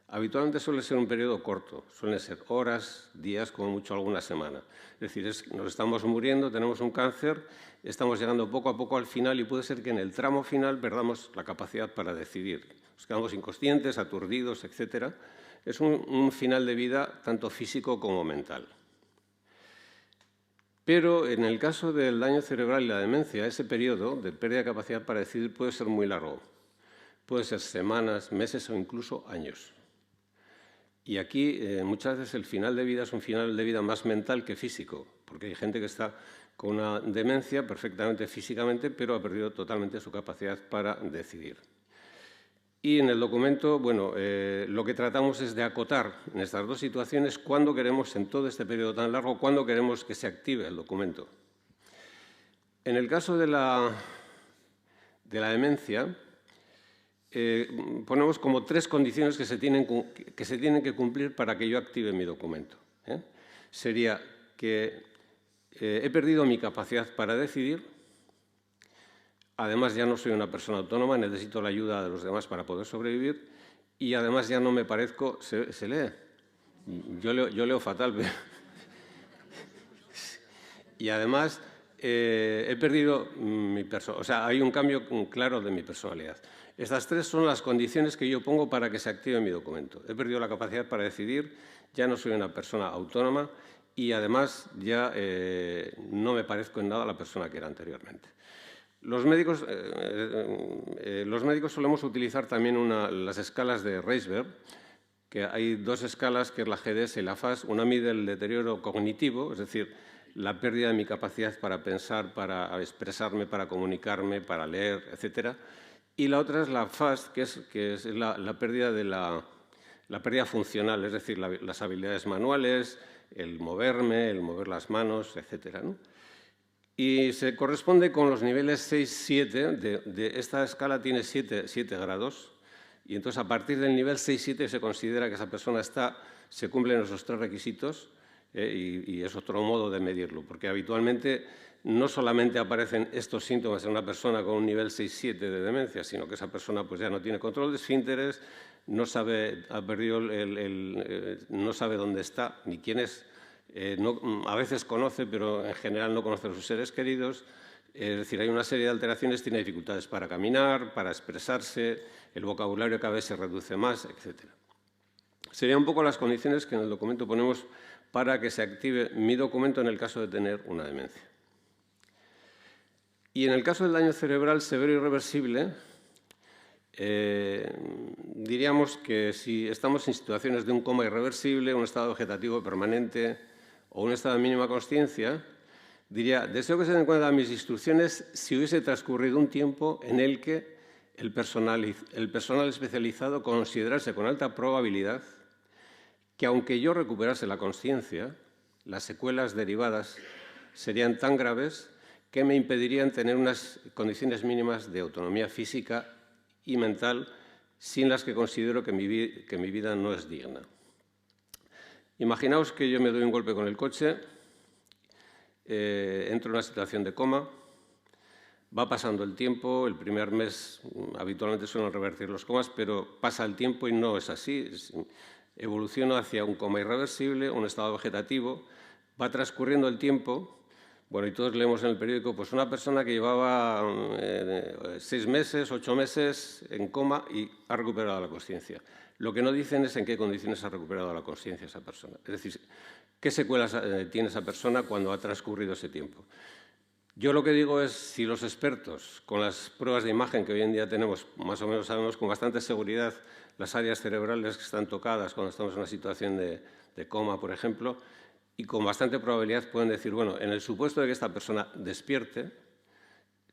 S5: habitualmente suele ser un periodo corto, suelen ser horas, días, como mucho alguna semana. Es decir, nos estamos muriendo, tenemos un cáncer, estamos llegando poco a poco al final y puede ser que en el tramo final perdamos la capacidad para decidir. Nos quedamos inconscientes, aturdidos, etc. Es un final de vida tanto físico como mental. Pero en el caso del daño cerebral y la demencia, ese periodo de pérdida de capacidad para decidir puede ser muy largo. Puede ser semanas, meses o incluso años. Y aquí muchas veces el final de vida es un final de vida más mental que físico, porque hay gente que está con una demencia perfectamente físicamente, pero ha perdido totalmente su capacidad para decidir. Y en el documento, bueno, lo que tratamos es de acotar en estas dos situaciones cuándo queremos, en todo este periodo tan largo, cuándo queremos que se active el documento. En el caso de la demencia, ponemos como 3 condiciones que se tienen que cumplir para que yo active mi documento. Sería que he perdido mi capacidad para decidir. Además, ya no soy una persona autónoma, necesito la ayuda de los demás para poder sobrevivir y además ya no me parezco... ¿Se lee? Yo leo fatal. Pero... y además he perdido mi personalidad. O sea, hay un cambio claro de mi personalidad. Estas 3 son las condiciones que yo pongo para que se active mi documento. He perdido la capacidad para decidir, ya no soy una persona autónoma y además ya no me parezco en nada a la persona que era anteriormente. Los médicos solemos utilizar también las escalas de Reisberg, que hay 2 escalas, que es la GDS y la FAS. Una mide el deterioro cognitivo, es decir, la pérdida de mi capacidad para pensar, para expresarme, para comunicarme, para leer, etc. Y la otra es la FAS, que es la pérdida de la pérdida funcional, es decir, las habilidades manuales, el mover las manos, etc., ¿no? Y se corresponde con los niveles 6-7, de esta escala tiene 7 grados, y entonces a partir del nivel 6-7 se considera que esa persona se cumplen esos 3 requisitos, y es otro modo de medirlo, porque habitualmente no solamente aparecen estos síntomas en una persona con un nivel 6-7 de demencia, sino que esa persona pues ya no tiene control de esfínteres, no sabe dónde está ni quién es. A veces conoce, pero en general no conoce a sus seres queridos. Es decir, hay una serie de alteraciones, tiene dificultades para caminar, para expresarse, el vocabulario cada vez se reduce más, etc. Serían un poco las condiciones que en el documento ponemos para que se active mi documento en el caso de tener una demencia. Y en el caso del daño cerebral severo e irreversible, diríamos que si estamos en situaciones de un coma irreversible, un estado vegetativo permanente o un estado de mínima consciencia, diría, deseo que se den cuenta de mis instrucciones si hubiese transcurrido un tiempo en el que el personal especializado considerase con alta probabilidad que aunque yo recuperase la consciencia, las secuelas derivadas serían tan graves que me impedirían tener unas condiciones mínimas de autonomía física y mental sin las que considero que mi vida no es digna. Imaginaos que yo me doy un golpe con el coche, entro en una situación de coma, va pasando el tiempo, el primer mes habitualmente suelen revertir los comas, pero pasa el tiempo y no es así, evoluciona hacia un coma irreversible, un estado vegetativo, va transcurriendo el tiempo. Bueno, y todos leemos en el periódico, pues una persona que llevaba 6 meses, 8 meses en coma y ha recuperado la consciencia. Lo que no dicen es en qué condiciones ha recuperado la consciencia esa persona. Es decir, qué secuelas tiene esa persona cuando ha transcurrido ese tiempo. Yo lo que digo es, si los expertos, con las pruebas de imagen que hoy en día tenemos, más o menos sabemos con bastante seguridad las áreas cerebrales que están tocadas cuando estamos en una situación de coma, por ejemplo, y con bastante probabilidad pueden decir, bueno, en el supuesto de que esta persona despierte,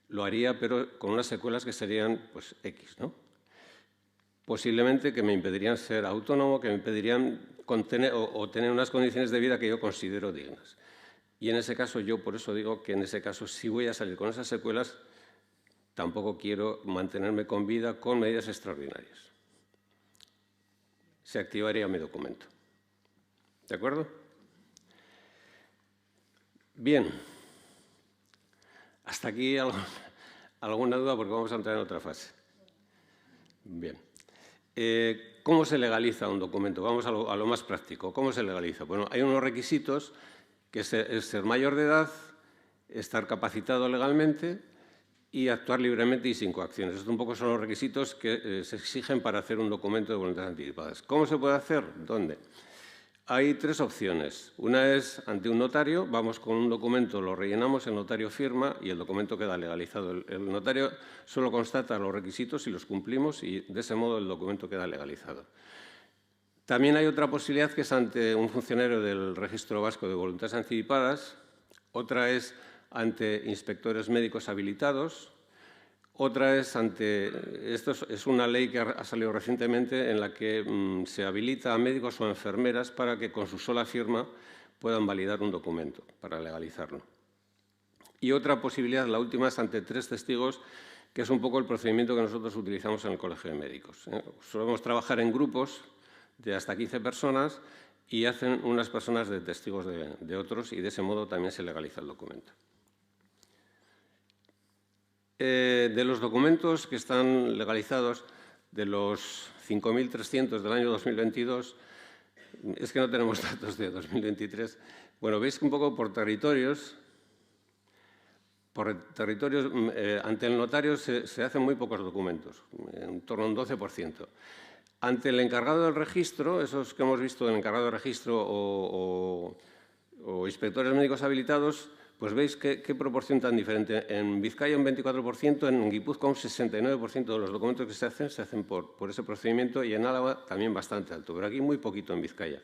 S5: lo haría, pero con unas secuelas que serían, pues, X, ¿no? Posiblemente que me impedirían ser autónomo, que me impedirían tener unas condiciones de vida que yo considero dignas. Y en ese caso, yo por eso digo que en ese caso, si voy a salir con esas secuelas, tampoco quiero mantenerme con vida con medidas extraordinarias. Se activaría mi documento. ¿De acuerdo? Bien. Hasta aquí alguna duda porque vamos a entrar en otra fase. Bien. ¿Cómo se legaliza un documento? Vamos a lo más práctico. ¿Cómo se legaliza? Bueno, hay unos requisitos, que es ser mayor de edad, estar capacitado legalmente y actuar libremente y sin coacciones. Estos un poco son los requisitos que se exigen para hacer un documento de voluntades anticipadas. ¿Cómo se puede hacer? ¿Dónde? Hay 3 opciones. Una es ante un notario, vamos con un documento, lo rellenamos, el notario firma y el documento queda legalizado. El notario solo constata los requisitos y los cumplimos y de ese modo el documento queda legalizado. También hay otra posibilidad que es ante un funcionario del Registro Vasco de Voluntades Anticipadas, otra es ante inspectores médicos habilitados, otra es ante... Esto es una ley que ha salido recientemente en la que se habilita a médicos o enfermeras para que con su sola firma puedan validar un documento para legalizarlo. Y otra posibilidad, la última, es ante 3 testigos, que es un poco el procedimiento que nosotros utilizamos en el Colegio de Médicos. Solemos trabajar en grupos de hasta 15 personas y hacen unas personas de testigos de otros y de ese modo también se legaliza el documento. De los documentos que están legalizados, de los 5.300 del año 2022, es que no tenemos datos de 2023. Bueno, veis que un poco por territorios, ante el notario se hacen muy pocos documentos, en torno a un 12%. Ante el encargado del registro, esos que hemos visto, el encargado del registro o inspectores médicos habilitados, pues veis qué proporción tan diferente. En Vizcaya un 24%, en Guipúzcoa un 69% de los documentos que se hacen por ese procedimiento y en Álava también bastante alto, pero aquí muy poquito en Vizcaya.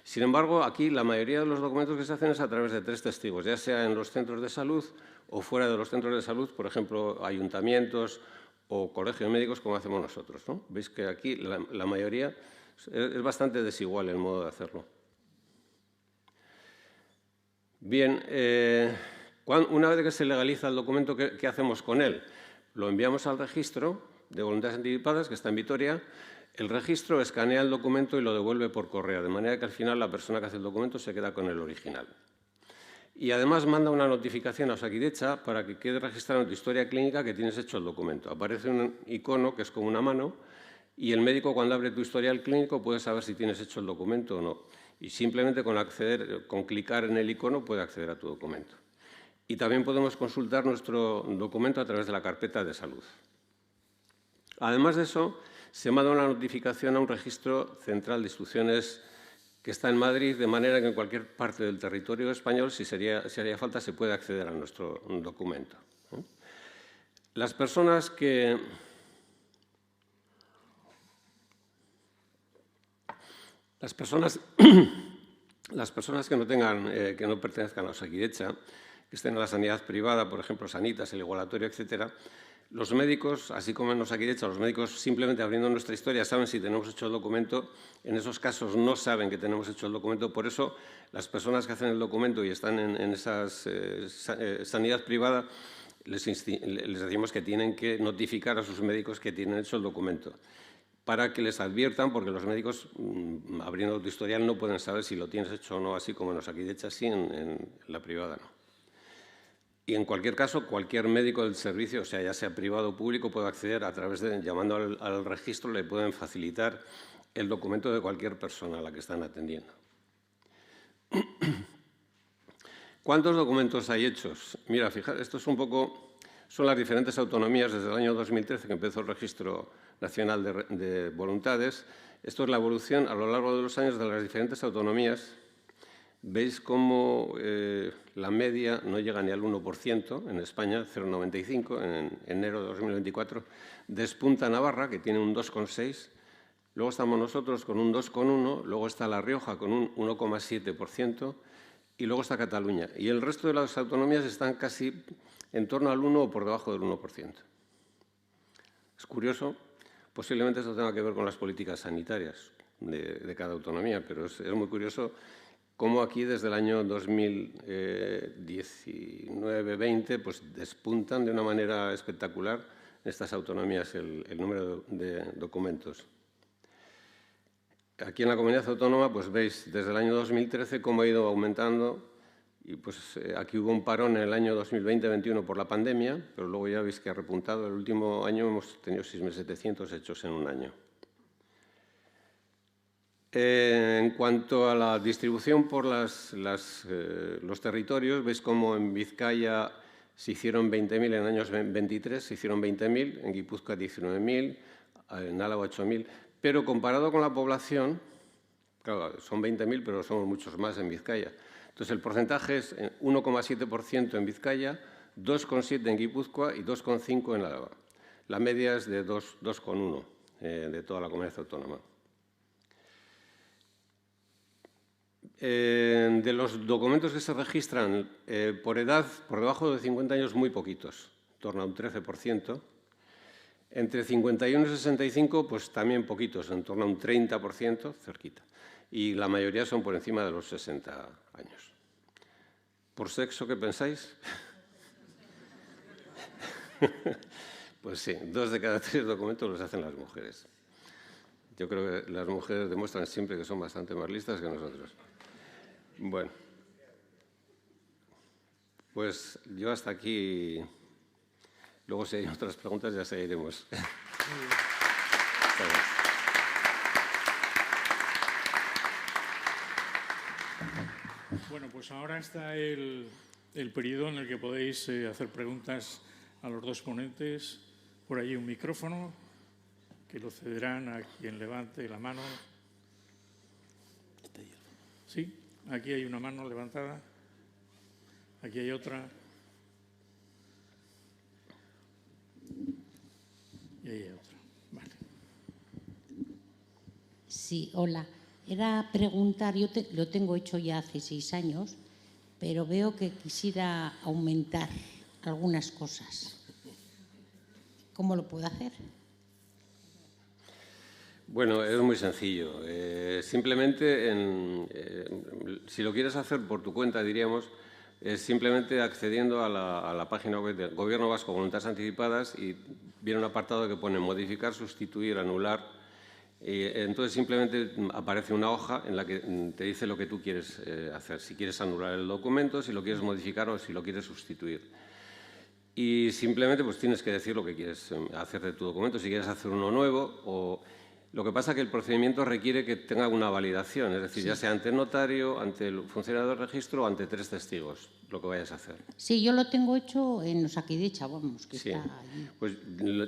S5: Sin embargo, aquí la mayoría de los documentos que se hacen es a través de 3 testigos, ya sea en los centros de salud o fuera de los centros de salud, por ejemplo, ayuntamientos o colegios médicos como hacemos nosotros, ¿no? Veis que aquí la mayoría es bastante desigual el modo de hacerlo. Bien, una vez que se legaliza el documento, ¿qué hacemos con él? Lo enviamos al registro de voluntades anticipadas, que está en Vitoria. El registro escanea el documento y lo devuelve por correo, de manera que al final la persona que hace el documento se queda con el original. Y además manda una notificación a Osakidetza para que quede registrado en tu historia clínica que tienes hecho el documento. Aparece un icono que es como una mano y el médico, cuando abre tu historial clínico, puede saber si tienes hecho el documento o no. Y simplemente con clicar en el icono puede acceder a tu documento. Y también podemos consultar nuestro documento a través de la carpeta de salud. Además de eso, se manda una notificación a un registro central de instrucciones que está en Madrid, de manera que en cualquier parte del territorio español, si haría falta, se puede acceder a nuestro documento. Las personas que... Las personas que no pertenezcan a Osakidetza, que estén en la sanidad privada, por ejemplo, Sanitas, el igualatorio, etcétera, los médicos, así como en Osakidetza, los médicos simplemente abriendo nuestra historia saben si tenemos hecho el documento. En esos casos no saben que tenemos hecho el documento. Por eso, las personas que hacen el documento y están en esa sanidad privada, les decimos que tienen que notificar a sus médicos que tienen hecho el documento, para que les adviertan, porque los médicos, abriendo tu historial, no pueden saber si lo tienes hecho o no, así como en Osakidetza, sí, en la privada no. Y en cualquier caso, cualquier médico del servicio, o sea, ya sea privado o público, puede acceder a través de, llamando al registro, le pueden facilitar el documento de cualquier persona a la que están atendiendo. ¿Cuántos documentos hay hechos? Mira, fíjate, esto es un poco, son las diferentes autonomías desde el año 2013 que empezó el Registro Nacional de Voluntades. Esto es la evolución a lo largo de los años de las diferentes autonomías. Veis cómo la media no llega ni al 1% en España, 0,95 en enero de 2024. Despunta Navarra, que tiene un 2,6. Luego estamos nosotros con un 2,1. Luego está La Rioja con un 1,7%. Y luego está Cataluña. Y el resto de las autonomías están casi en torno al 1 o por debajo del 1%. Es curioso. Posiblemente esto tenga que ver con las políticas sanitarias de cada autonomía, pero es muy curioso cómo aquí desde el año 2019-20 pues despuntan de una manera espectacular estas autonomías el número de documentos. Aquí en la comunidad autónoma pues veis desde el año 2013 cómo ha ido aumentando y pues aquí hubo un parón en el año 2020-21 por la pandemia, pero luego ya veis que ha repuntado. El último año hemos tenido 6.700 hechos en un año. En cuanto a la distribución por los territorios, veis cómo en Vizcaya se hicieron 20.000 en años 23, se hicieron 20.000, en Guipúzcoa 19.000, en Álava 8.000, pero comparado con la población, claro, son 20.000, pero somos muchos más en Vizcaya. Entonces, el porcentaje es 1,7% en Vizcaya, 2,7% en Guipúzcoa y 2,5% en Álava. La media es de 2,1% de toda la comunidad autónoma. De los documentos que se registran por edad, por debajo de 50 años, muy poquitos, en torno a un 13%. Entre 51 y 65, pues también poquitos, en torno a un 30%, cerquita. Y la mayoría son por encima de los 60 años. ¿Por sexo qué pensáis? Pues sí, 2 de cada 3 documentos los hacen las mujeres. Yo creo que las mujeres demuestran siempre que son bastante más listas que nosotros. Bueno, pues yo hasta aquí. Luego, si hay otras preguntas, ya seguiremos.
S3: Bueno, pues ahora está el periodo en el que podéis hacer preguntas a los dos ponentes. Por allí un micrófono que lo cederán a quien levante la mano. Sí, aquí hay una mano levantada. Aquí hay otra. Y ahí hay otra. Vale.
S6: Sí, hola. Era preguntar, yo lo tengo hecho ya hace 6 años, pero veo que quisiera aumentar algunas cosas. ¿Cómo lo puedo hacer?
S5: Bueno, es muy sencillo. Simplemente, si lo quieres hacer por tu cuenta, diríamos, es simplemente accediendo a la página web del Gobierno Vasco Voluntades Anticipadas y viene un apartado que pone modificar, sustituir, anular. Entonces simplemente aparece una hoja en la que te dice lo que tú quieres hacer, si quieres anular el documento, si lo quieres modificar o si lo quieres sustituir. Y simplemente pues tienes que decir lo que quieres hacer de tu documento, si quieres hacer uno nuevo o... Lo que pasa es que el procedimiento requiere que tenga una validación, es decir, ya sea ante el notario, ante el funcionario del registro o ante 3 testigos, lo que vayas a hacer.
S6: Sí, yo lo tengo hecho en Osakidecha, vamos, que
S5: Sí,
S6: está allí.
S5: pues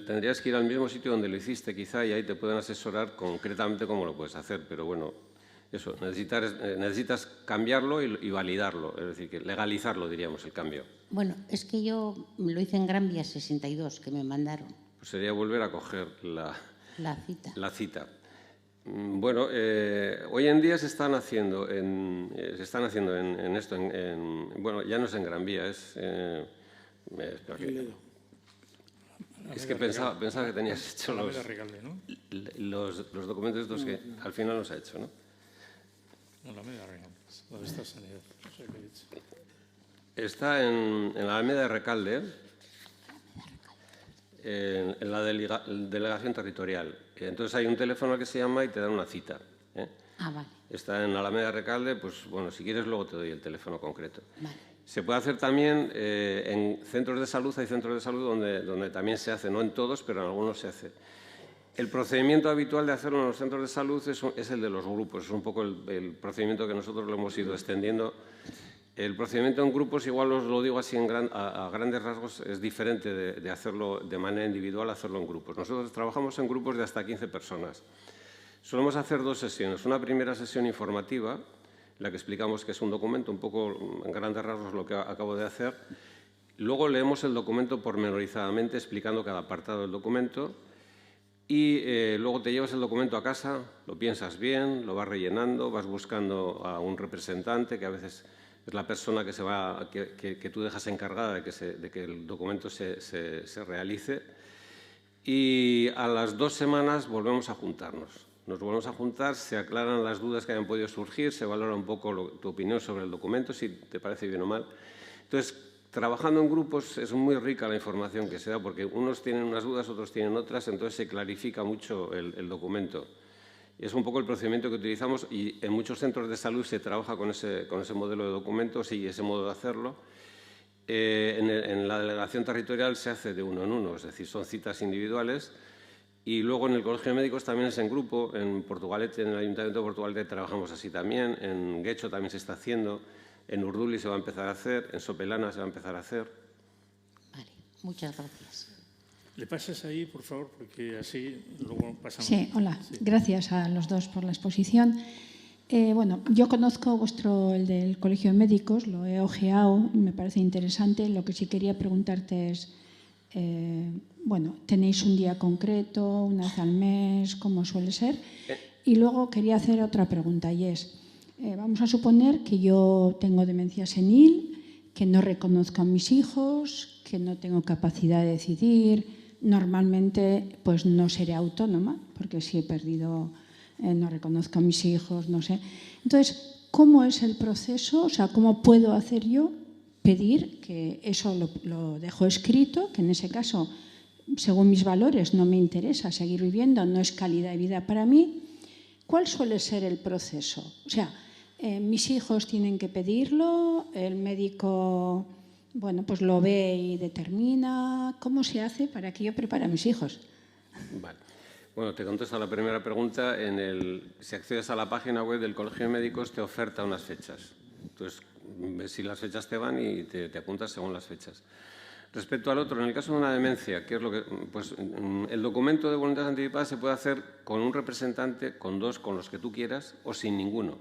S5: tendrías que ir al mismo sitio donde lo hiciste quizá y ahí te pueden asesorar concretamente cómo lo puedes hacer, pero bueno, eso, necesitas cambiarlo y validarlo, es decir, que legalizarlo, diríamos, el cambio.
S6: Bueno, es que yo lo hice en Gran Vía 62, que me mandaron
S5: Pues sería volver a coger la
S6: cita.
S5: Bueno, hoy en día se están haciendo bueno, ya no es en Gran Vía, es que pensaba que tenías hecho los documentos estos que al final los ha hecho, ¿no?
S3: No, la Alameda Real, la de esta sanidad.
S5: Está en la Alameda de Recalde, en la delegación territorial. Entonces hay un teléfono que se llama y te dan una cita.
S6: Ah, vale.
S5: Está en la Alameda de Recalde, pues bueno, si quieres luego te doy el teléfono concreto.
S6: Vale.
S5: Se puede hacer también en centros de salud, hay centros de salud donde también se hace, no en todos, pero en algunos se hace. El procedimiento habitual de hacerlo en los centros de salud es el de los grupos, es un poco el procedimiento que nosotros lo hemos ido extendiendo. El procedimiento en grupos, igual os lo digo así a grandes rasgos, es diferente de hacerlo de manera individual a hacerlo en grupos. Nosotros trabajamos en grupos de hasta 15 personas. Solemos hacer 2 sesiones. Una primera sesión informativa, en la que explicamos que es un documento, un poco en grandes rasgos lo que acabo de hacer. Luego leemos el documento pormenorizadamente, explicando cada apartado del documento. Y luego te llevas el documento a casa, lo piensas bien, lo vas rellenando, vas buscando a un representante que a veces es la persona que tú dejas encargada de que el documento se realice. Y a las 2 semanas volvemos a juntarnos. Nos volvemos a juntar, se aclaran las dudas que hayan podido surgir, se valora un poco tu opinión sobre el documento, si te parece bien o mal. Entonces, trabajando en grupos es muy rica la información que se da, porque unos tienen unas dudas, otros tienen otras, entonces se clarifica mucho el documento. Es un poco el procedimiento que utilizamos y en muchos centros de salud se trabaja con ese modelo de documentos y ese modo de hacerlo. En la delegación territorial se hace de uno en uno, es decir, son citas individuales. Y luego en el Colegio de Médicos también es en grupo. En Portugalete, en el Ayuntamiento de Portugalete trabajamos así también. En Guecho también se está haciendo. En Urduli se va a empezar a hacer. En Sopelana se va a empezar a hacer.
S6: Muchas gracias.
S3: Le pasas ahí, por favor, porque así luego pasamos.
S7: Sí, hola.
S3: Sí.
S7: Gracias a los dos por la exposición. Bueno, yo conozco el del Colegio de Médicos, lo he ojeado, me parece interesante. Lo que sí quería preguntarte es, bueno, ¿tenéis un día concreto, una vez al mes, cómo suele ser? Y luego quería hacer otra pregunta y es, vamos a suponer que yo tengo demencia senil, que no reconozco a mis hijos, que no tengo capacidad de decidir. Normalmente, pues no seré autónoma, porque si he perdido, no reconozco a mis hijos, no sé. Entonces, ¿cómo es el proceso? O sea, ¿cómo puedo hacer yo pedir que eso lo dejo escrito, que en ese caso, según mis valores, no me interesa seguir viviendo, no es calidad de vida para mí? ¿Cuál suele ser el proceso? O sea, mis hijos tienen que pedirlo, el médico, bueno, pues lo ve y determina. ¿Cómo se hace para que yo prepare a mis hijos?
S5: Vale. Bueno, te contesto a la primera pregunta. Si accedes a la página web del Colegio de Médicos, te oferta unas fechas. Entonces, ves si las fechas te van y te apuntas según las fechas. Respecto al otro, en el caso de una demencia, ¿qué es lo que? Pues el documento de voluntades anticipadas se puede hacer con un representante, con dos, con los que tú quieras, o sin ninguno.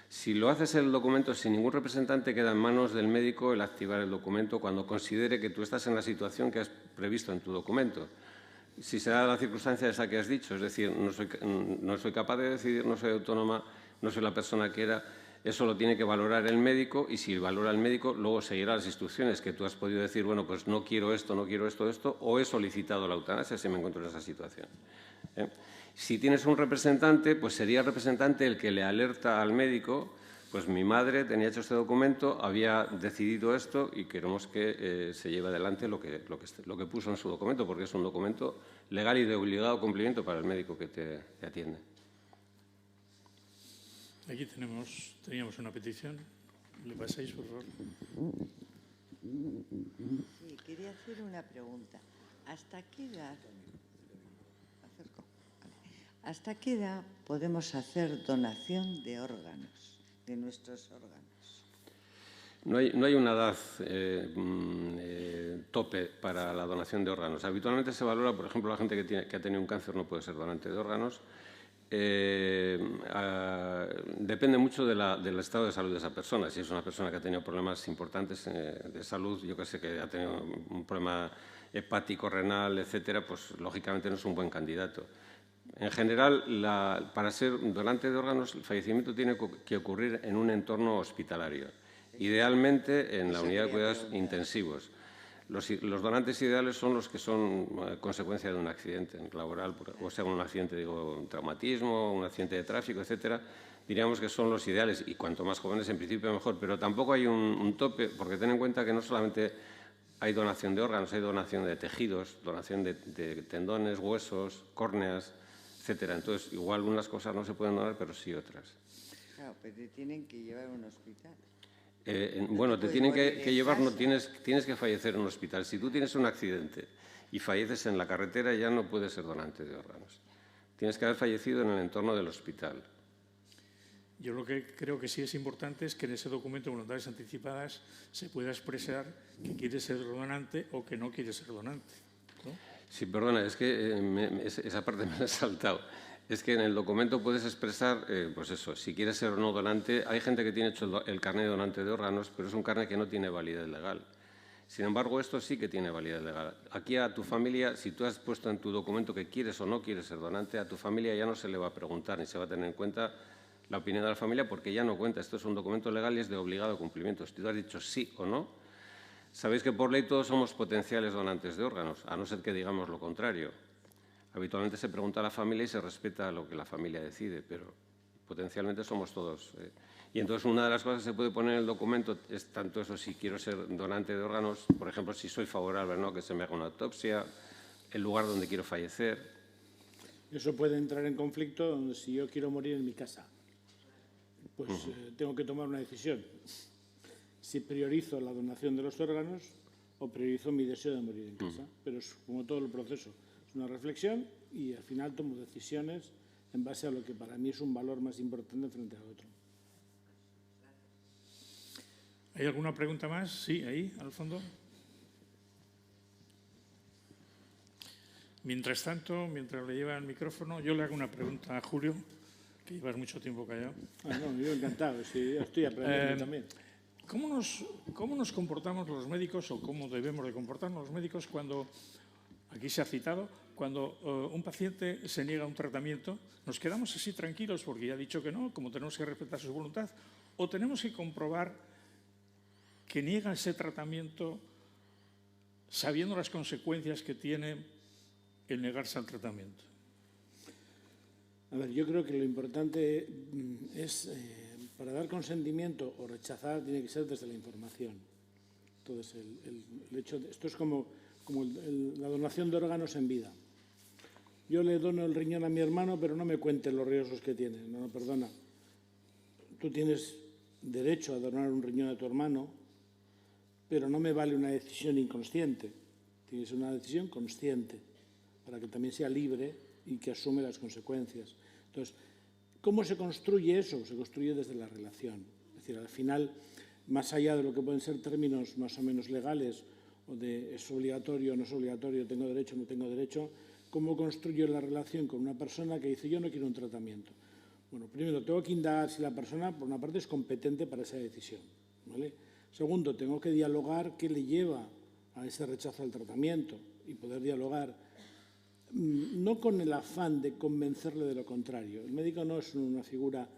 S5: Si lo haces el documento sin ningún representante, queda en manos del médico el activar el documento cuando considere que tú estás en la situación que has previsto en tu documento. Si se da la circunstancia esa que has dicho, es decir, no soy capaz de decidir, no soy autónoma, no soy la persona que era, eso lo tiene que valorar el médico y si valora el médico, luego seguirá las instrucciones que tú has podido decir, bueno, pues no quiero esto, o he solicitado la eutanasia si me encuentro en esa situación. Si tienes un representante, pues sería el representante el que le alerta al médico, pues mi madre tenía hecho este documento, había decidido esto y queremos que se lleve adelante lo que puso en su documento, porque es un documento legal y de obligado cumplimiento para el médico que te atiende.
S3: Aquí teníamos una petición. ¿Le pasáis, por favor?
S8: Sí, quería hacer una pregunta. ¿Hasta qué edad podemos hacer donación de órganos, de nuestros órganos?
S5: No hay una edad tope para la donación de órganos. Habitualmente se valora, por ejemplo, la gente que ha tenido un cáncer no puede ser donante de órganos. Depende mucho del estado de salud de esa persona. Si es una persona que ha tenido problemas importantes de salud, yo que sé, que ha tenido un problema hepático, renal, etcétera, pues lógicamente no es un buen candidato. En general, para ser donante de órganos, el fallecimiento tiene que ocurrir en un entorno hospitalario, idealmente en la unidad de cuidados intensivos. Los donantes ideales son los que son consecuencia de un accidente laboral, o sea, un accidente, un traumatismo, un accidente de tráfico, etcétera. Diríamos que son los ideales y cuanto más jóvenes, en principio, mejor. Pero tampoco hay un tope, porque ten en cuenta que no solamente hay donación de órganos, hay donación de tejidos, donación de tendones, huesos, córneas, etcétera. Entonces, igual unas cosas no se pueden donar, pero sí otras.
S8: Claro, pero te tienen que llevar a un hospital.
S5: Bueno, te tienen que llevar, no tienes que fallecer en un hospital. Si tú tienes un accidente y falleces en la carretera, ya no puedes ser donante de órganos. Tienes que haber fallecido en el entorno del hospital.
S3: Yo lo que creo que sí es importante es que en ese documento de voluntades anticipadas se pueda expresar que quiere ser donante o que no quiere ser donante, ¿no?
S5: Sí, perdona, es que esa parte me la he saltado. Es que en el documento puedes expresar, pues eso, si quieres ser o no donante. Hay gente que tiene hecho el carnet de donante de órganos, pero es un carnet que no tiene validez legal. Sin embargo, esto sí que tiene validez legal. Aquí a tu familia, si tú has puesto en tu documento que quieres o no quieres ser donante, a tu familia ya no se le va a preguntar ni se va a tener en cuenta la opinión de la familia porque ya no cuenta. Esto es un documento legal y es de obligado cumplimiento. Si tú has dicho sí o no, sabéis que por ley todos somos potenciales donantes de órganos, a no ser que digamos lo contrario. Habitualmente se pregunta a la familia y se respeta lo que la familia decide, pero potencialmente somos todos. Y entonces una de las cosas que se puede poner en el documento es tanto eso, si quiero ser donante de órganos, por ejemplo, si soy favorable o no que se me haga una autopsia, el lugar donde quiero fallecer.
S4: Eso puede entrar en conflicto donde si yo quiero morir en mi casa, pues tengo que tomar una decisión. Si priorizo la donación de los órganos o priorizo mi deseo de morir en casa. Pero es como todo el proceso. Es una reflexión y al final tomo decisiones en base a lo que para mí es un valor más importante frente a otro.
S3: ¿Hay alguna pregunta más? Sí, ahí, al fondo. Mientras tanto, mientras le lleva el micrófono, yo le hago una pregunta a Julio, que llevas mucho tiempo callado.
S4: No, yo encantado, sí, yo estoy aprendiendo también.
S3: ¿Cómo nos comportamos los médicos o cómo debemos de comportarnos los médicos cuando, aquí se ha citado, cuando un paciente se niega a un tratamiento? ¿Nos quedamos así tranquilos porque ya ha dicho que no, como tenemos que respetar su voluntad? ¿O tenemos que comprobar que niega ese tratamiento sabiendo las consecuencias que tiene el negarse al tratamiento?
S4: A ver, yo creo que lo importante es, para dar consentimiento o rechazar, tiene que ser desde la información. Entonces, el hecho de, esto es como la donación de órganos en vida. Yo le dono el riñón a mi hermano, pero no me cuente los riesgos que tiene. No, perdona. Tú tienes derecho a donar un riñón a tu hermano, pero no me vale una decisión inconsciente. Tiene que ser una decisión consciente, para que también sea libre y que asume las consecuencias. Entonces, ¿cómo se construye eso? Se construye desde la relación. Es decir, al final, más allá de lo que pueden ser términos más o menos legales, o de es obligatorio o no es obligatorio, tengo derecho o no tengo derecho, ¿cómo construyo la relación con una persona que dice yo no quiero un tratamiento? Bueno, primero, tengo que indagar si la persona, por una parte, es competente para esa decisión, ¿vale? Segundo, tengo que dialogar qué le lleva a ese rechazo al tratamiento y poder dialogar no con el afán de convencerle de lo contrario. El médico no es una figura,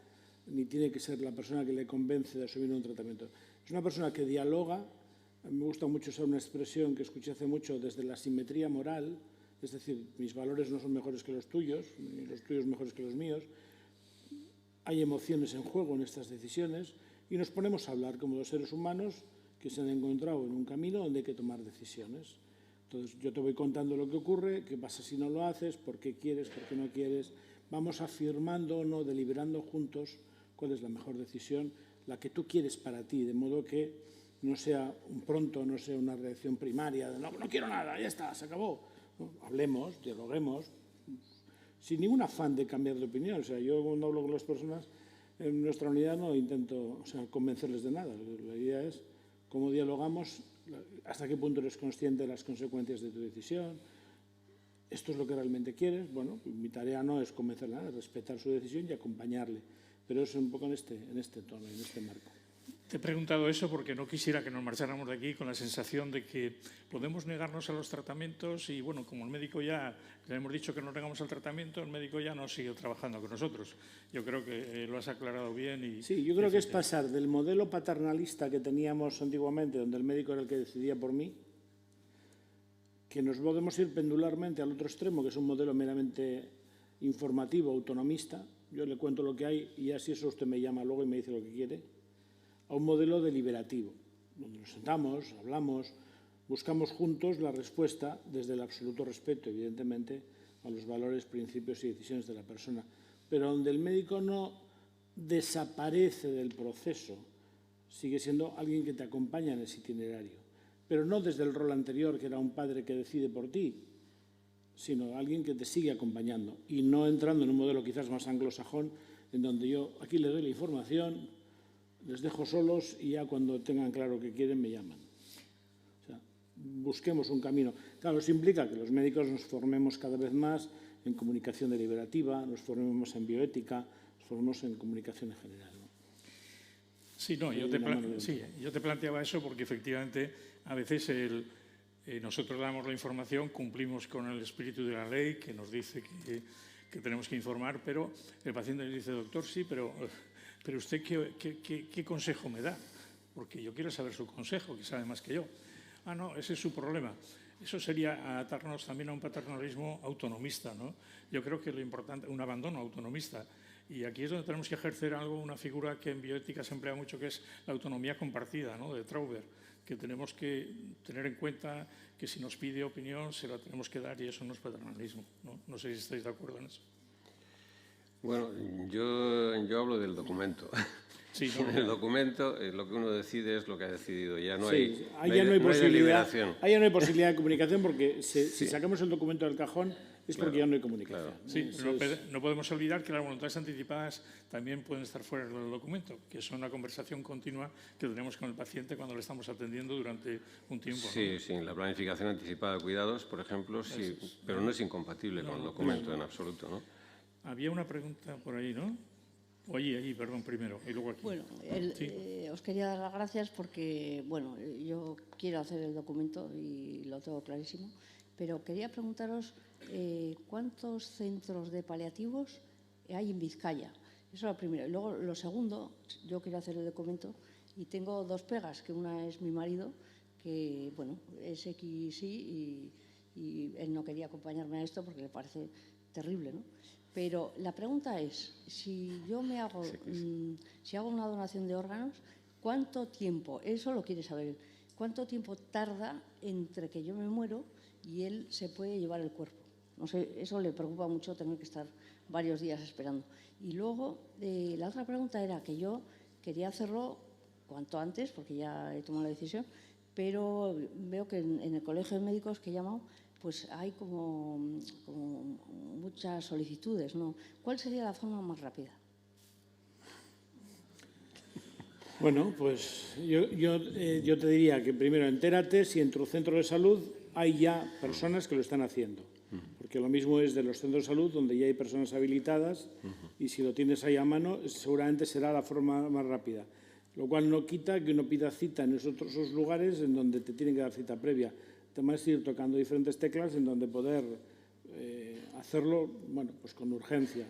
S4: ni tiene que ser la persona que le convence de asumir un tratamiento. Es una persona que dialoga. A mí me gusta mucho usar una expresión que escuché hace mucho, desde la simetría moral, es decir, mis valores no son mejores que los tuyos, ni los tuyos mejores que los míos. Hay emociones en juego en estas decisiones y nos ponemos a hablar como dos seres humanos que se han encontrado en un camino donde hay que tomar decisiones. Entonces, yo te voy contando lo que ocurre, qué pasa si no lo haces, por qué quieres, por qué no quieres. Vamos afirmando o no, deliberando juntos cuál es la mejor decisión, la que tú quieres para ti, de modo que no sea un pronto, no sea una reacción primaria de no quiero nada, ya está, se acabó. ¿No? Hablemos, dialoguemos, sin ningún afán de cambiar de opinión. O sea, yo cuando hablo con las personas en nuestra unidad no intento convencerles de nada. La idea es cómo dialogamos, hasta qué punto eres consciente de las consecuencias de tu decisión. ¿Esto es lo que realmente quieres? Bueno, mi tarea no es convencerle nada, es respetar su decisión y acompañarle. Pero es un poco en este tono, en este marco.
S3: Te he preguntado eso porque no quisiera que nos marcháramos de aquí con la sensación de que podemos negarnos a los tratamientos y, bueno, como el médico ya le hemos dicho que nos negamos al tratamiento, el médico ya no sigue trabajando con nosotros. Yo creo que lo has aclarado bien. Y
S4: sí, yo creo que es pasar del modelo paternalista que teníamos antiguamente, donde el médico era el que decidía por mí, que nos podemos ir pendularmente al otro extremo, que es un modelo meramente informativo, autonomista. Yo le cuento lo que hay y así eso usted me llama luego y me dice lo que quiere, a un modelo deliberativo, donde nos sentamos, hablamos, buscamos juntos la respuesta desde el absoluto respeto, evidentemente, a los valores, principios y decisiones de la persona, pero donde el médico no desaparece del proceso, sigue siendo alguien que te acompaña en ese itinerario, pero no desde el rol anterior, que era un padre que decide por ti, sino alguien que te sigue acompañando y no entrando en un modelo quizás más anglosajón, en donde yo aquí le doy la información, les dejo solos y ya cuando tengan claro que quieren me llaman. O sea, busquemos un camino. Claro, eso implica que los médicos nos formemos cada vez más en comunicación deliberativa, nos formemos en bioética, nos formemos en comunicación en general, ¿no?
S3: Sí, no, yo te planteaba eso porque efectivamente a veces nosotros damos la información, cumplimos con el espíritu de la ley que nos dice que tenemos que informar, pero el paciente le dice, doctor, sí, pero usted ¿qué consejo me da? Porque yo quiero saber su consejo, que sabe más que yo. Ah, no, ese es su problema. Eso sería atarnos también a un paternalismo autonomista, ¿no? Yo creo que lo importante, un abandono autonomista. Y aquí es donde tenemos que ejercer una figura que en bioética se emplea mucho, que es la autonomía compartida, ¿no? De Trauber, que tenemos que tener en cuenta que si nos pide opinión se la tenemos que dar y eso no es paternalismo, ¿no? No sé si estáis de acuerdo en eso.
S5: Bueno, yo hablo del documento.
S3: Sí,
S5: no, en el documento lo que uno decide es lo que ha decidido. Ya no
S4: sí,
S5: hay deliberación.
S4: Ahí ya no hay posibilidad de comunicación porque si sacamos el documento del cajón es porque ya no hay comunicación.
S5: Claro.
S3: Sí, pero no podemos olvidar que las voluntades anticipadas también pueden estar fuera del documento, que es una conversación continua que tenemos con el paciente cuando le estamos atendiendo durante un tiempo.
S5: Sí,
S3: ¿no?
S5: sí, la planificación anticipada de cuidados, por ejemplo, sí, pero no es incompatible con el documento en absoluto, ¿no?
S3: Había una pregunta por ahí, ¿no? O allí, perdón, primero, y luego aquí.
S9: Bueno,
S3: Sí.
S9: os quería dar las gracias porque, bueno, yo quiero hacer el documento y lo tengo clarísimo, pero quería preguntaros cuántos centros de paliativos hay en Vizcaya. Eso es lo primero. Y luego, lo segundo, yo quiero hacer el documento y tengo dos pegas, que una es mi marido, que, bueno, es XY y él no quería acompañarme a esto porque le parece terrible, ¿no? Pero la pregunta es, si yo me hago, si hago una donación de órganos, ¿cuánto tiempo, eso lo quiere saber él, cuánto tiempo tarda entre que yo me muero y él se puede llevar el cuerpo? No sé, eso le preocupa mucho tener que estar varios días esperando. Y luego, la otra pregunta era que yo quería hacerlo cuanto antes, porque ya he tomado la decisión, pero veo que en el colegio de médicos que he llamado, pues hay como muchas solicitudes, ¿no? ¿Cuál sería la forma más rápida?
S4: Bueno, pues yo te diría que primero entérate si en tu centro de salud hay ya personas que lo están haciendo. Porque lo mismo es de los centros de salud donde ya hay personas habilitadas y si lo tienes ahí a mano seguramente será la forma más rápida. Lo cual no quita que uno pida cita en esos lugares en donde te tienen que dar cita previa. Además, ir tocando diferentes teclas en donde poder hacerlo, bueno, pues con urgencia.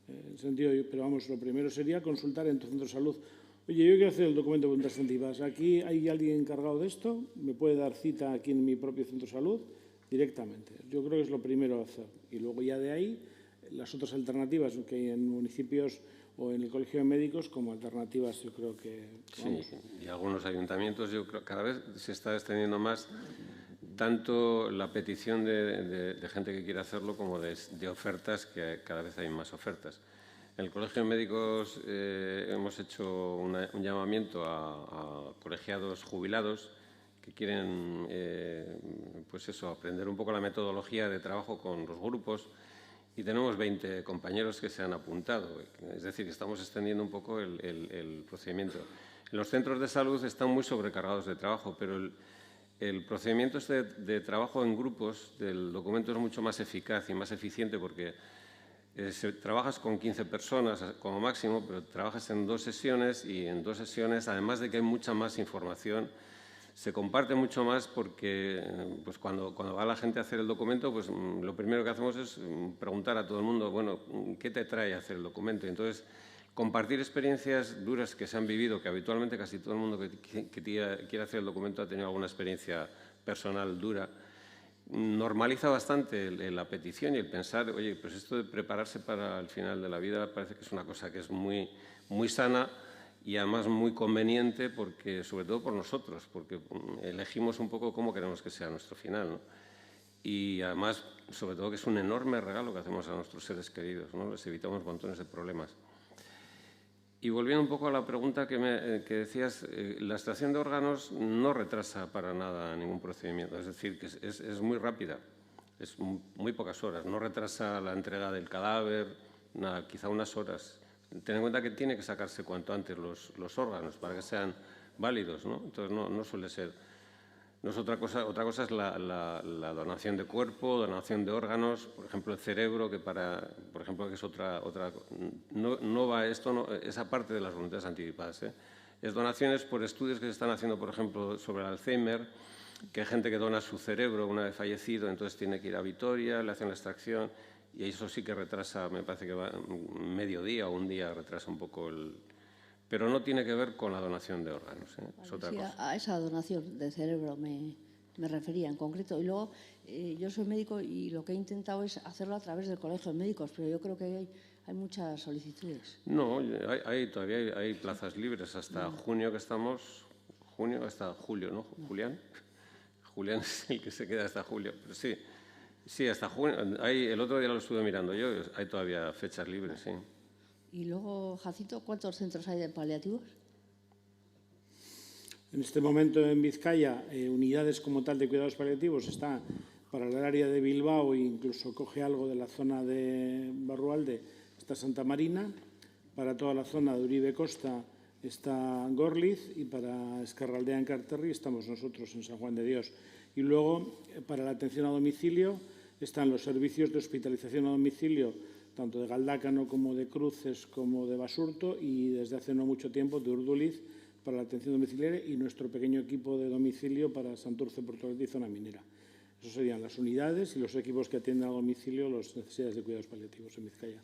S4: En sentido, pero vamos, lo primero sería consultar en tu centro de salud. Oye, yo quiero hacer el documento de voluntades anticipadas. ¿Aquí hay alguien encargado de esto? ¿Me puede dar cita aquí en mi propio centro de salud? Directamente. Yo creo que es lo primero a hacer. Y luego ya de ahí, las otras alternativas que hay en municipios o en el Colegio de Médicos como alternativas, yo creo que... Vamos.
S5: Sí, y algunos ayuntamientos, yo creo que cada vez se está extendiendo más tanto la petición de gente que quiere hacerlo como de ofertas, que cada vez hay más ofertas. En el Colegio de Médicos hemos hecho un llamamiento a colegiados jubilados que quieren pues eso, aprender un poco la metodología de trabajo con los grupos y tenemos 20 compañeros que se han apuntado. Es decir, que estamos extendiendo un poco el procedimiento. Los centros de salud están muy sobrecargados de trabajo, pero el procedimiento de trabajo en grupos del documento es mucho más eficaz y más eficiente porque trabajas con 15 personas como máximo, pero trabajas en 2 sesiones y en 2 sesiones, además de que hay mucha más información, se comparte mucho más porque pues cuando va la gente a hacer el documento, pues lo primero que hacemos es preguntar a todo el mundo, bueno, ¿qué te trae a hacer el documento? Y entonces, compartir experiencias duras que se han vivido, que habitualmente casi todo el mundo que quiere hacer el documento ha tenido alguna experiencia personal dura, normaliza bastante la petición y el pensar, oye, pues esto de prepararse para el final de la vida parece que es una cosa que es muy, muy sana y además muy conveniente, porque, sobre todo por nosotros, porque elegimos un poco cómo queremos que sea nuestro final, ¿no? Y además, sobre todo, que es un enorme regalo que hacemos a nuestros seres queridos, ¿no? Les evitamos montones de problemas. Y volviendo un poco a la pregunta que decías, la extracción de órganos no retrasa para nada ningún procedimiento, es decir, que es muy rápida, es muy pocas horas, no retrasa la entrega del cadáver, nada, quizá unas horas. Ten en cuenta que tiene que sacarse cuanto antes los órganos para que sean válidos, ¿no? Entonces no suele ser. No es otra cosa es la donación de cuerpo, donación de órganos, por ejemplo el cerebro, que por ejemplo que es otra no va esa parte de las voluntades anticipadas, ¿eh? Es donaciones por estudios que se están haciendo, por ejemplo, sobre el Alzheimer, que hay gente que dona su cerebro una vez fallecido, entonces tiene que ir a Vitoria, le hacen la extracción. Y eso sí que retrasa, me parece que va medio día o un día retrasa un poco Pero no tiene que ver con la donación de órganos, ¿eh? Es otra cosa.
S9: A esa donación de cerebro me refería en concreto. Y luego, yo soy médico y lo que he intentado es hacerlo a través del Colegio de Médicos, pero yo creo que hay muchas solicitudes.
S5: No, todavía hay plazas libres hasta junio que estamos, hasta julio, ¿no, Julián? Julián es el que se queda hasta julio, pero sí. Sí, hasta junio. El otro día lo estuve mirando yo, hay todavía fechas libres, sí.
S9: Y luego, Jacinto, ¿cuántos centros hay de paliativos?
S4: En este momento en Vizcaya, unidades como tal de cuidados paliativos está Para el área de Bilbao, incluso coge algo de la zona de Barrualde, está Santa Marina. Para toda la zona de Uribe Costa está Gorliz, y para Escarraldea en Carterri estamos nosotros en San Juan de Dios. Y luego, para la atención a domicilio, están los servicios de hospitalización a domicilio, tanto de Galdácano como de Cruces como de Basurto, y desde hace no mucho tiempo de Urduliz para la atención domiciliaria, y nuestro pequeño equipo de domicilio para Santurce, Portugalete y Zona Minera. Esos serían las unidades y los equipos que atienden a domicilio las necesidades de cuidados paliativos en Vizcaya.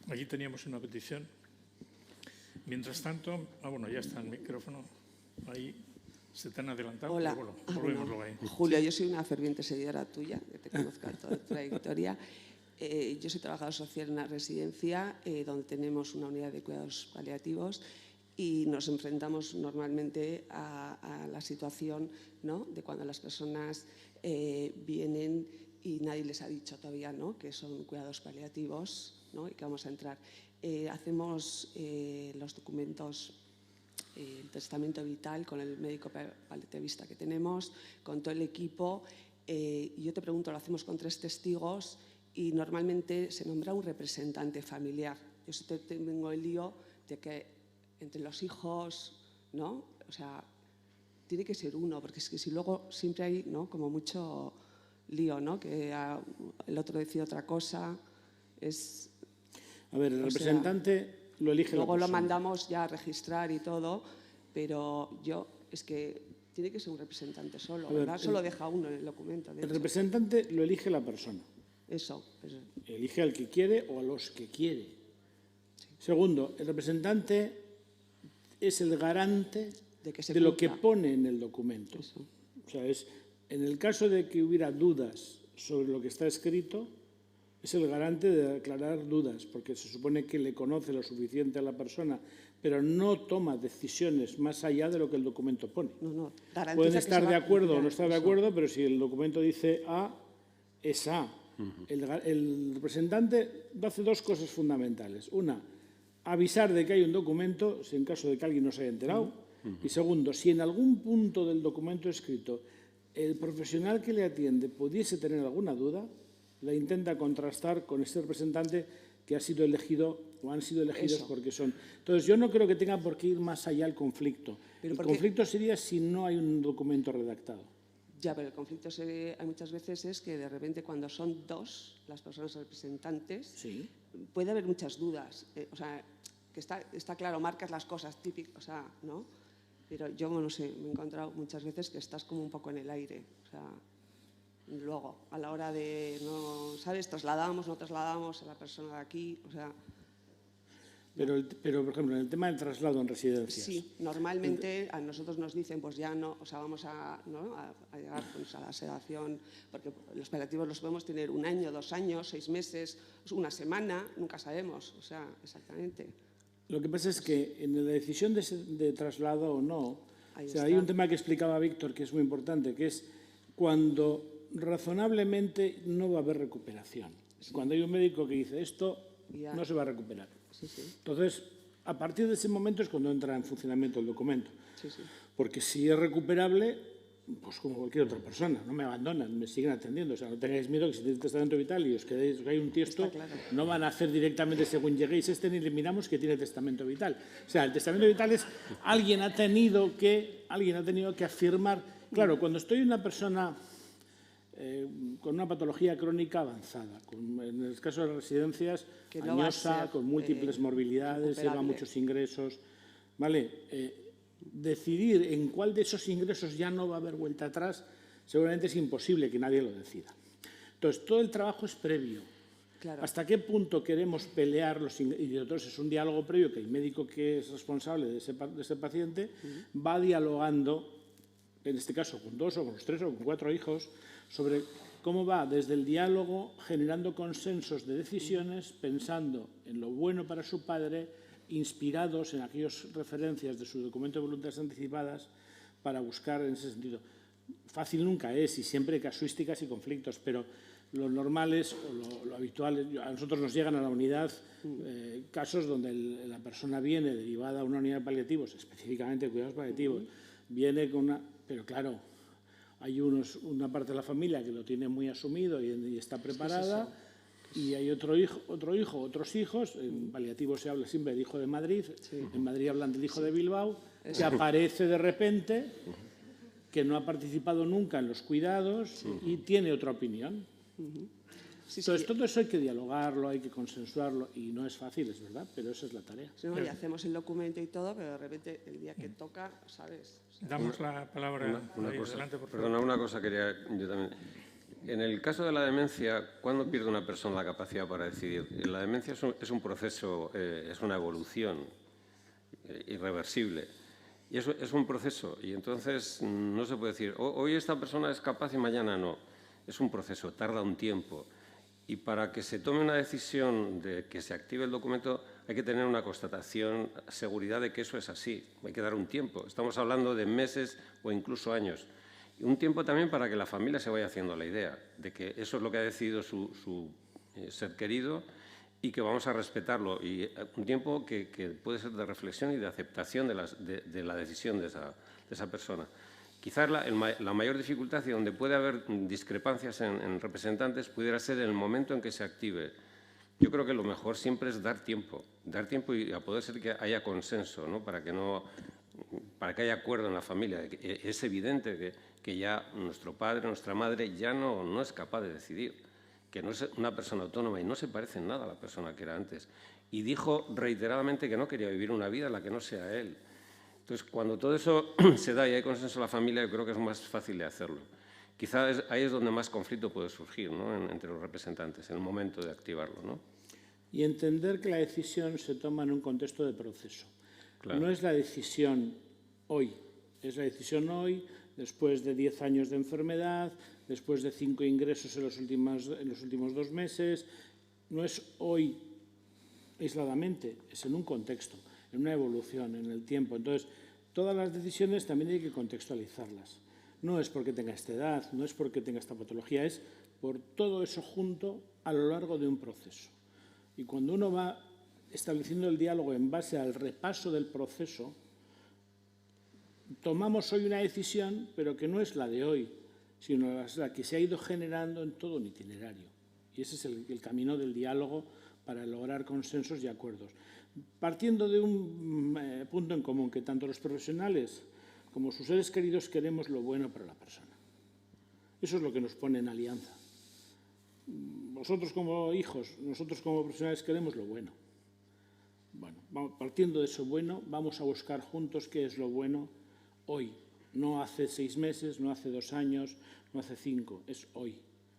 S3: Aquí teníamos una petición. Mientras tanto, bueno, ya está el micrófono. Ahí se te han adelantado.
S10: Hola.
S3: Pero bueno, volvemos luego ahí.
S10: Julia, yo soy una ferviente seguidora tuya, que te conozco en toda tu trayectoria. Yo soy trabajadora social en una residencia donde tenemos una unidad de cuidados paliativos y nos enfrentamos normalmente a la situación, ¿no?, de cuando las personas vienen y nadie les ha dicho todavía, ¿no?, que son cuidados paliativos, ¿no?, y que vamos a entrar. Hacemos los documentos, el testamento vital con el médico paliativista que tenemos, con todo el equipo. Y yo te pregunto, lo hacemos con 3 testigos y normalmente se nombra un representante familiar. Yo tengo el lío de que entre los hijos, ¿no?, o sea, tiene que ser uno, porque es que si luego siempre hay, ¿no?, como mucho lío, ¿no?, que el otro decide otra cosa.
S4: A ver, el representante lo elige la persona.
S10: Luego lo mandamos ya a registrar y todo, pero es que tiene que ser un representante solo, ¿verdad? Solo deja uno en el documento.
S4: El representante lo elige la persona.
S10: Eso.
S4: Elige al que quiere o a los que quiere. Sí. Segundo, el representante es el garante de lo que pone en el documento. Eso. O sea, en el caso de que hubiera dudas sobre lo que está escrito, es el garante de aclarar dudas, porque se supone que le conoce lo suficiente a la persona, pero no toma decisiones más allá de lo que el documento pone.
S10: No,
S4: pueden estar de acuerdo o no estar de acuerdo, pero si el documento dice A, es A. El representante hace 2 cosas fundamentales. Una, avisar de que hay un documento, si en caso de que alguien no se haya enterado. Y segundo, si en algún punto del documento escrito el profesional que le atiende pudiese tener alguna duda, la intenta contrastar con este representante que ha sido elegido o han sido elegidos porque son. Entonces, yo no creo que tenga por qué ir más allá el conflicto. El conflicto sería si no hay un documento redactado.
S10: Ya, pero el conflicto hay muchas veces es que de repente cuando son 2 las personas representantes, sí, puede haber muchas dudas. O sea, que está claro, marcas las cosas típicas, o sea, ¿no? Pero yo no sé, me he encontrado muchas veces que estás como un poco en el aire. O sea, luego, a la hora de, no, ¿sabes? Trasladamos, no trasladamos a la persona de aquí, o sea.
S4: Pero, por ejemplo, en el tema del traslado en residencias.
S10: Sí, normalmente a nosotros nos dicen, pues ya no, o sea, vamos a llegar pues, a la sedación, porque los paliativos los podemos tener 1 año, 2 años, 6 meses, 1 semana, nunca sabemos, o sea, exactamente.
S4: Lo que pasa es que en la decisión de traslado o no, o sea, hay un tema que explicaba Víctor que es muy importante, que es cuando razonablemente no va a haber recuperación. Sí. Cuando hay un médico que dice esto no se va a recuperar. Sí, sí. Entonces, a partir de ese momento es cuando entra en funcionamiento el documento. Sí, sí. Porque si es recuperable, pues como cualquier otra persona, no me abandonan, me siguen atendiendo. O sea, no tengáis miedo que si tenéis testamento vital y os hay un tiesto, claro, no van a hacer directamente según lleguéis ni le miramos que tiene testamento vital. O sea, el testamento vital es alguien ha tenido que afirmar. Claro, cuando estoy una persona con una patología crónica avanzada, en el caso de las residencias, no añosa, con múltiples morbilidades, lleva muchos ingresos, ¿vale? Decidir en cuál de esos ingresos ya no va a haber vuelta atrás, seguramente es imposible que nadie lo decida. Entonces, todo el trabajo es previo. Claro. ¿Hasta qué punto queremos pelear los ingresos? Y entonces es un diálogo previo que el médico que es responsable de ese paciente va dialogando, en este caso con 2 o con 3 o con 4 hijos, sobre cómo va desde el diálogo generando consensos de decisiones, pensando en lo bueno para su padre, inspirados en aquellas referencias de su documento de voluntades anticipadas para buscar en ese sentido. Fácil nunca es y siempre hay casuísticas y conflictos, pero lo normal es, o lo habitual, a nosotros nos llegan a la unidad casos donde la persona viene derivada a una unidad de paliativos, específicamente de cuidados paliativos, viene con una... Pero claro, Hay una parte de la familia que lo tiene muy asumido y está preparada, y hay otros hijos. En paliativo se habla siempre del hijo de Madrid, en Madrid hablan del hijo de Bilbao, que aparece de repente, que no ha participado nunca en los cuidados y tiene otra opinión. Entonces, todo eso hay que dialogarlo, hay que consensuarlo, y no es fácil, es verdad, pero esa es la tarea.
S10: No, y hacemos el documento y todo, pero de repente el día que toca, ¿sabes?
S3: Damos la palabra adelante, por favor.
S5: Perdona, una cosa quería yo también. En el caso de la demencia, ¿cuándo pierde una persona la capacidad para decidir? La demencia es un proceso, es una evolución irreversible. Y eso es un proceso, y entonces no se puede decir, hoy esta persona es capaz y mañana no. Es un proceso, tarda un tiempo. Y para que se tome una decisión de que se active el documento hay que tener una constatación, seguridad de que eso es así. Hay que dar un tiempo. Estamos hablando de meses o incluso años. Y un tiempo también para que la familia se vaya haciendo la idea de que eso es lo que ha decidido su ser querido y que vamos a respetarlo. Y un tiempo que puede ser de reflexión y de aceptación de la decisión de esa persona. Quizás la mayor dificultad y donde puede haber discrepancias en representantes pudiera ser en el momento en que se active. Yo creo que lo mejor siempre es dar tiempo y a poder ser que haya consenso, ¿no? para que haya acuerdo en la familia. Es evidente que ya nuestro padre, nuestra madre ya no es capaz de decidir, que no es una persona autónoma y no se parece en nada a la persona que era antes. Y dijo reiteradamente que no quería vivir una vida en la que no sea él. Entonces, cuando todo eso se da y hay consenso en la familia, yo creo que es más fácil de hacerlo. Quizás ahí es donde más conflicto puede surgir, ¿no? entre los representantes, en el momento de activarlo, ¿no?
S4: Y entender que la decisión se toma en un contexto de proceso.
S5: Claro.
S4: No es la decisión hoy, es la decisión hoy, después de 10 años de enfermedad, después de 5 ingresos en los últimos 2 meses. No es hoy aisladamente, es en un contexto, en una evolución, en el tiempo. Entonces, todas las decisiones también hay que contextualizarlas. No es porque tenga esta edad, no es porque tenga esta patología, es por todo eso junto a lo largo de un proceso. Y cuando uno va estableciendo el diálogo en base al repaso del proceso, tomamos hoy una decisión, pero que no es la de hoy, sino la que se ha ido generando en todo un itinerario. Y ese es el camino del diálogo para lograr consensos y acuerdos. Partiendo de un punto en común, que tanto los profesionales como sus seres queridos queremos lo bueno para la persona. Eso es lo que nos pone en alianza. Vosotros como hijos, nosotros como profesionales queremos lo bueno. Bueno, partiendo de eso bueno, vamos a buscar juntos qué es lo bueno hoy. No hace 6 meses, no hace 2 años, no hace 5, es hoy.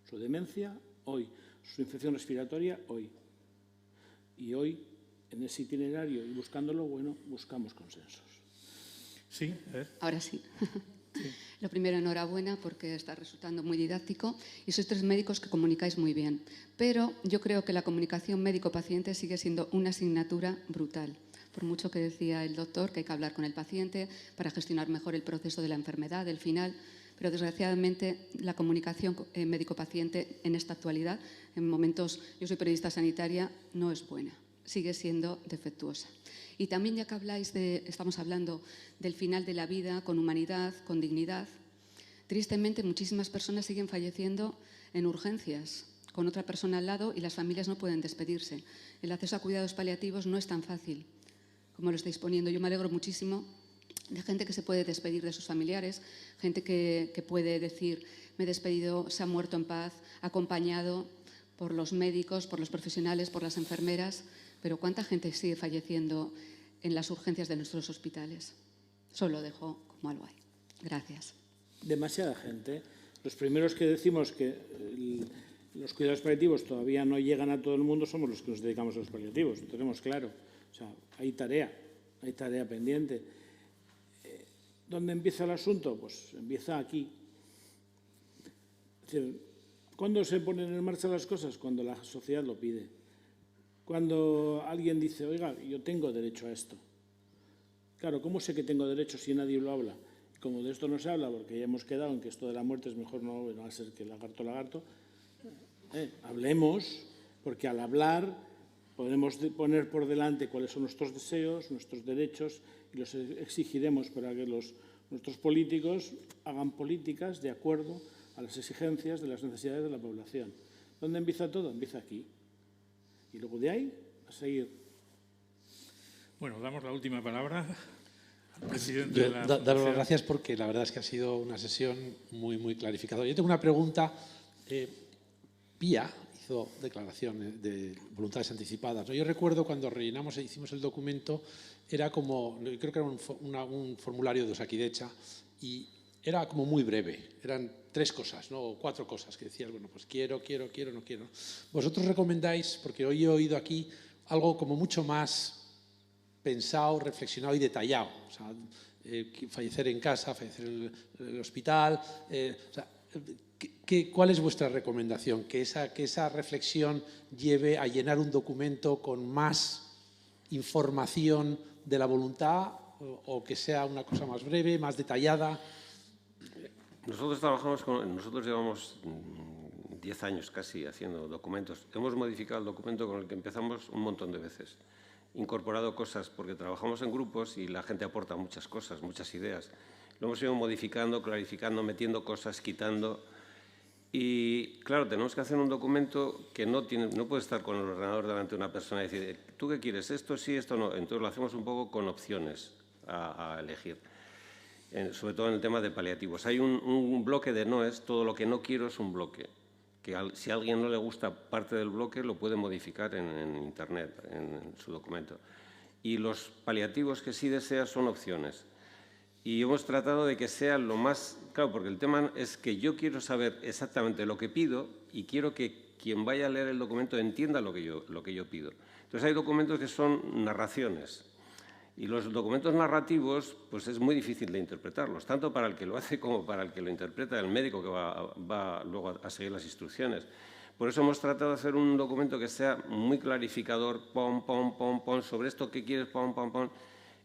S4: Su demencia, hoy. Su infección respiratoria, hoy. Y hoy, en ese itinerario y buscando lo bueno, buscamos consensos.
S3: Sí, a ver.
S11: Ahora sí. Lo primero, enhorabuena porque está resultando muy didáctico y sois 3 médicos que comunicáis muy bien. Pero yo creo que la comunicación médico-paciente sigue siendo una asignatura brutal. Por mucho que decía el doctor que hay que hablar con el paciente para gestionar mejor el proceso de la enfermedad, del final, pero desgraciadamente la comunicación médico-paciente en esta actualidad, en momentos, yo soy periodista sanitaria, no es buena, sigue siendo defectuosa. Y también ya que estamos hablando del final de la vida con humanidad, con dignidad, tristemente muchísimas personas siguen falleciendo en urgencias con otra persona al lado y las familias no pueden despedirse. El acceso a cuidados paliativos no es tan fácil como lo estáis poniendo. Yo me alegro muchísimo de gente que se puede despedir de sus familiares, gente que puede decir, me he despedido, se ha muerto en paz, acompañado por los médicos, por los profesionales, por las enfermeras, pero ¿cuánta gente sigue falleciendo en las urgencias de nuestros hospitales? Solo dejo como algo ahí. Gracias.
S4: Demasiada gente. Los primeros que decimos que los cuidados paliativos todavía no llegan a todo el mundo somos los que nos dedicamos a los paliativos, lo tenemos claro. O sea, hay tarea pendiente. ¿Dónde empieza el asunto? Pues empieza aquí. Es decir, ¿cuándo se ponen en marcha las cosas? Cuando la sociedad lo pide. Cuando alguien dice, oiga, yo tengo derecho a esto. Claro, ¿cómo sé que tengo derecho si nadie lo habla? Como de esto no se habla, porque ya hemos quedado en que esto de la muerte es mejor no va a ser que lagarto. Hablemos, porque al hablar podemos poner por delante cuáles son nuestros deseos, nuestros derechos, y los exigiremos para que los Nuestros políticos hagan políticas de acuerdo a las exigencias de las necesidades de la población. ¿Dónde empieza todo? Empieza aquí. Y luego de ahí a seguir.
S3: Bueno, damos la última palabra al presidente de la
S1: Daros
S3: Fundación.
S1: las gracias porque la verdad es que ha sido una sesión muy, muy clarificadora. Yo tengo una pregunta. Pía hizo declaraciones de voluntades anticipadas, ¿no? Yo recuerdo cuando rellenamos e hicimos el documento, era como, creo que era un formulario de Osakidecha y era como muy breve. Eran 3 cosas, ¿no? O 4 cosas que decías, bueno, pues quiero, no quiero. Vosotros recomendáis, porque hoy he oído aquí algo como mucho más pensado, reflexionado y detallado. O sea, fallecer en casa, fallecer en el hospital. O sea, ¿cuál es vuestra recomendación? ¿Que esa reflexión lleve a llenar un documento con más información de la voluntad o que sea una cosa más breve, más detallada?
S5: Nosotros llevamos 10 años casi haciendo documentos. Hemos modificado el documento con el que empezamos un montón de veces. Incorporado cosas, porque trabajamos en grupos y la gente aporta muchas cosas, muchas ideas. Lo hemos ido modificando, clarificando, metiendo cosas, quitando. Y claro, tenemos que hacer un documento que no puede estar con el ordenador delante de una persona y decir, ¿tú qué quieres? ¿Esto sí, esto no? Entonces lo hacemos un poco con opciones a elegir. Sobre todo en el tema de paliativos. Hay un bloque de noes, todo lo que no quiero es un bloque. Que si a alguien no le gusta parte del bloque, lo puede modificar en Internet, en su documento. Y los paliativos que sí desea son opciones. Y hemos tratado de que sea lo más... Claro, porque el tema es que yo quiero saber exactamente lo que pido y quiero que quien vaya a leer el documento entienda lo que yo pido. Entonces hay documentos que son narraciones. Y los documentos narrativos, pues es muy difícil de interpretarlos, tanto para el que lo hace como para el que lo interpreta, el médico que va luego a seguir las instrucciones. Por eso hemos tratado de hacer un documento que sea muy clarificador, pon, sobre esto que quieres, pon.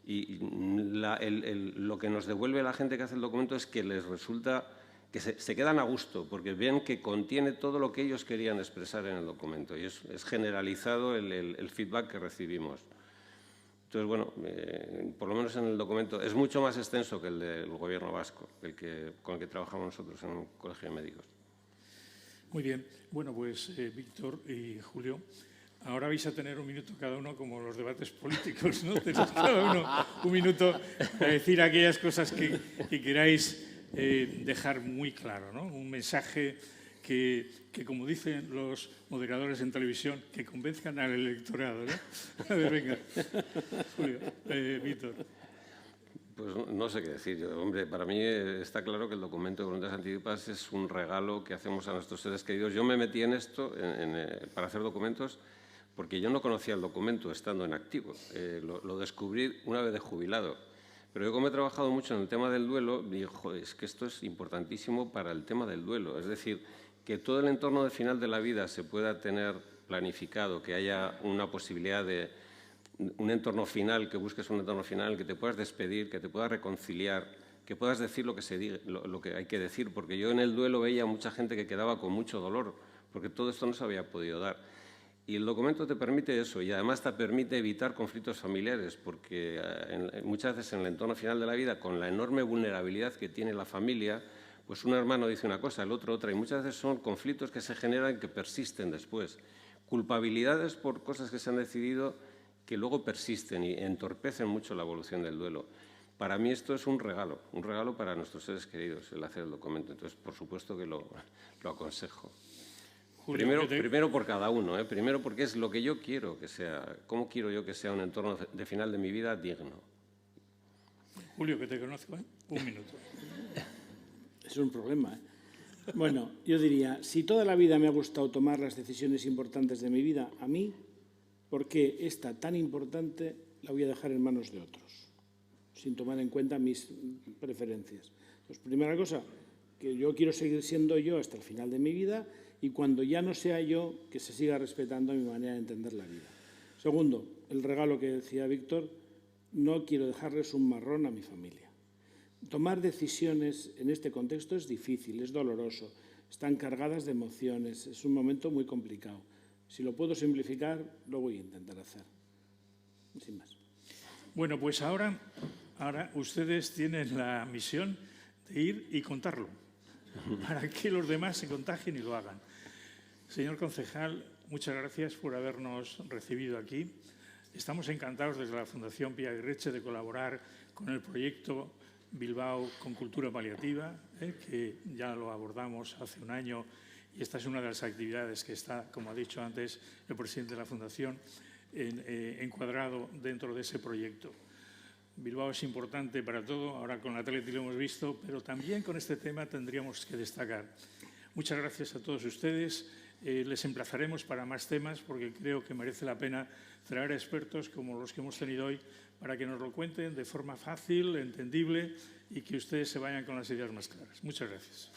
S5: Y lo que nos devuelve la gente que hace el documento es que les resulta que se quedan a gusto, porque ven que contiene todo lo que ellos querían expresar en el documento. Y es generalizado el feedback que recibimos. Entonces, bueno, por lo menos en el documento es mucho más extenso que el del Gobierno vasco, con el que trabajamos nosotros en el Colegio de Médicos.
S3: Muy bien. Bueno, pues Víctor y Julio, ahora vais a tener un minuto cada uno como los debates políticos, ¿no? Tenéis cada uno un minuto para decir aquellas cosas que queráis dejar muy claro, ¿no? Un mensaje que, como dicen los moderadores en televisión, que convenzcan al electorado, ¿no? A ver, venga. Julio, Víctor.
S5: Pues no sé qué decir. Hombre, para mí está claro que el documento de voluntades anticipadas es un regalo que hacemos a nuestros seres queridos. Yo me metí en esto para hacer documentos porque yo no conocía el documento estando en activo. Lo descubrí una vez de jubilado. Pero yo, como he trabajado mucho en el tema del duelo, dije, joder, es que esto es importantísimo para el tema del duelo. Es decir, que todo el entorno de final de la vida se pueda tener planificado, que haya una posibilidad de un entorno final, que busques un entorno final, que te puedas despedir, que te puedas reconciliar, que puedas decir lo que hay que decir, porque yo en el duelo veía mucha gente que quedaba con mucho dolor, porque todo esto no se había podido dar. Y el documento te permite eso, y además te permite evitar conflictos familiares, porque muchas veces en el entorno final de la vida, con la enorme vulnerabilidad que tiene la familia, pues un hermano dice una cosa, el otro otra, y muchas veces son conflictos que se generan que persisten después. Culpabilidades por cosas que se han decidido que luego persisten y entorpecen mucho la evolución del duelo. Para mí esto es un regalo para nuestros seres queridos, el hacer el documento. Entonces, por supuesto que lo aconsejo. Julio, primero por cada uno, primero porque es lo que yo quiero que sea, cómo quiero yo que sea un entorno de final de mi vida digno.
S3: Julio, que te conozco, un minuto.
S4: Es un problema, Bueno, yo diría, si toda la vida me ha gustado tomar las decisiones importantes de mi vida, a mí, ¿por qué esta tan importante la voy a dejar en manos de otros? Sin tomar en cuenta mis preferencias. Pues primera cosa, que yo quiero seguir siendo yo hasta el final de mi vida y cuando ya no sea yo, que se siga respetando mi manera de entender la vida. Segundo, el regalo que decía Víctor, no quiero dejarles un marrón a mi familia. Tomar decisiones en este contexto es difícil, es doloroso, están cargadas de emociones, es un momento muy complicado. Si lo puedo simplificar, lo voy a intentar hacer. Sin más.
S3: Bueno, pues ahora Ahora ustedes tienen la misión de ir y contarlo, para que los demás se contagien y lo hagan. Señor concejal, muchas gracias por habernos recibido aquí. Estamos encantados desde la Fundación Pia Ibarretxe de colaborar con el proyecto Bilbao con Cultura Paliativa, que ya lo abordamos hace un año y esta es una de las actividades que está, como ha dicho antes el presidente de la Fundación, encuadrado dentro de ese proyecto. Bilbao es importante para todo, ahora con la Athletic lo hemos visto, pero también con este tema tendríamos que destacar. Muchas gracias a todos ustedes. Les emplazaremos para más temas porque creo que merece la pena traer a expertos como los que hemos tenido hoy para que nos lo cuenten de forma fácil, entendible y que ustedes se vayan con las ideas más claras. Muchas gracias.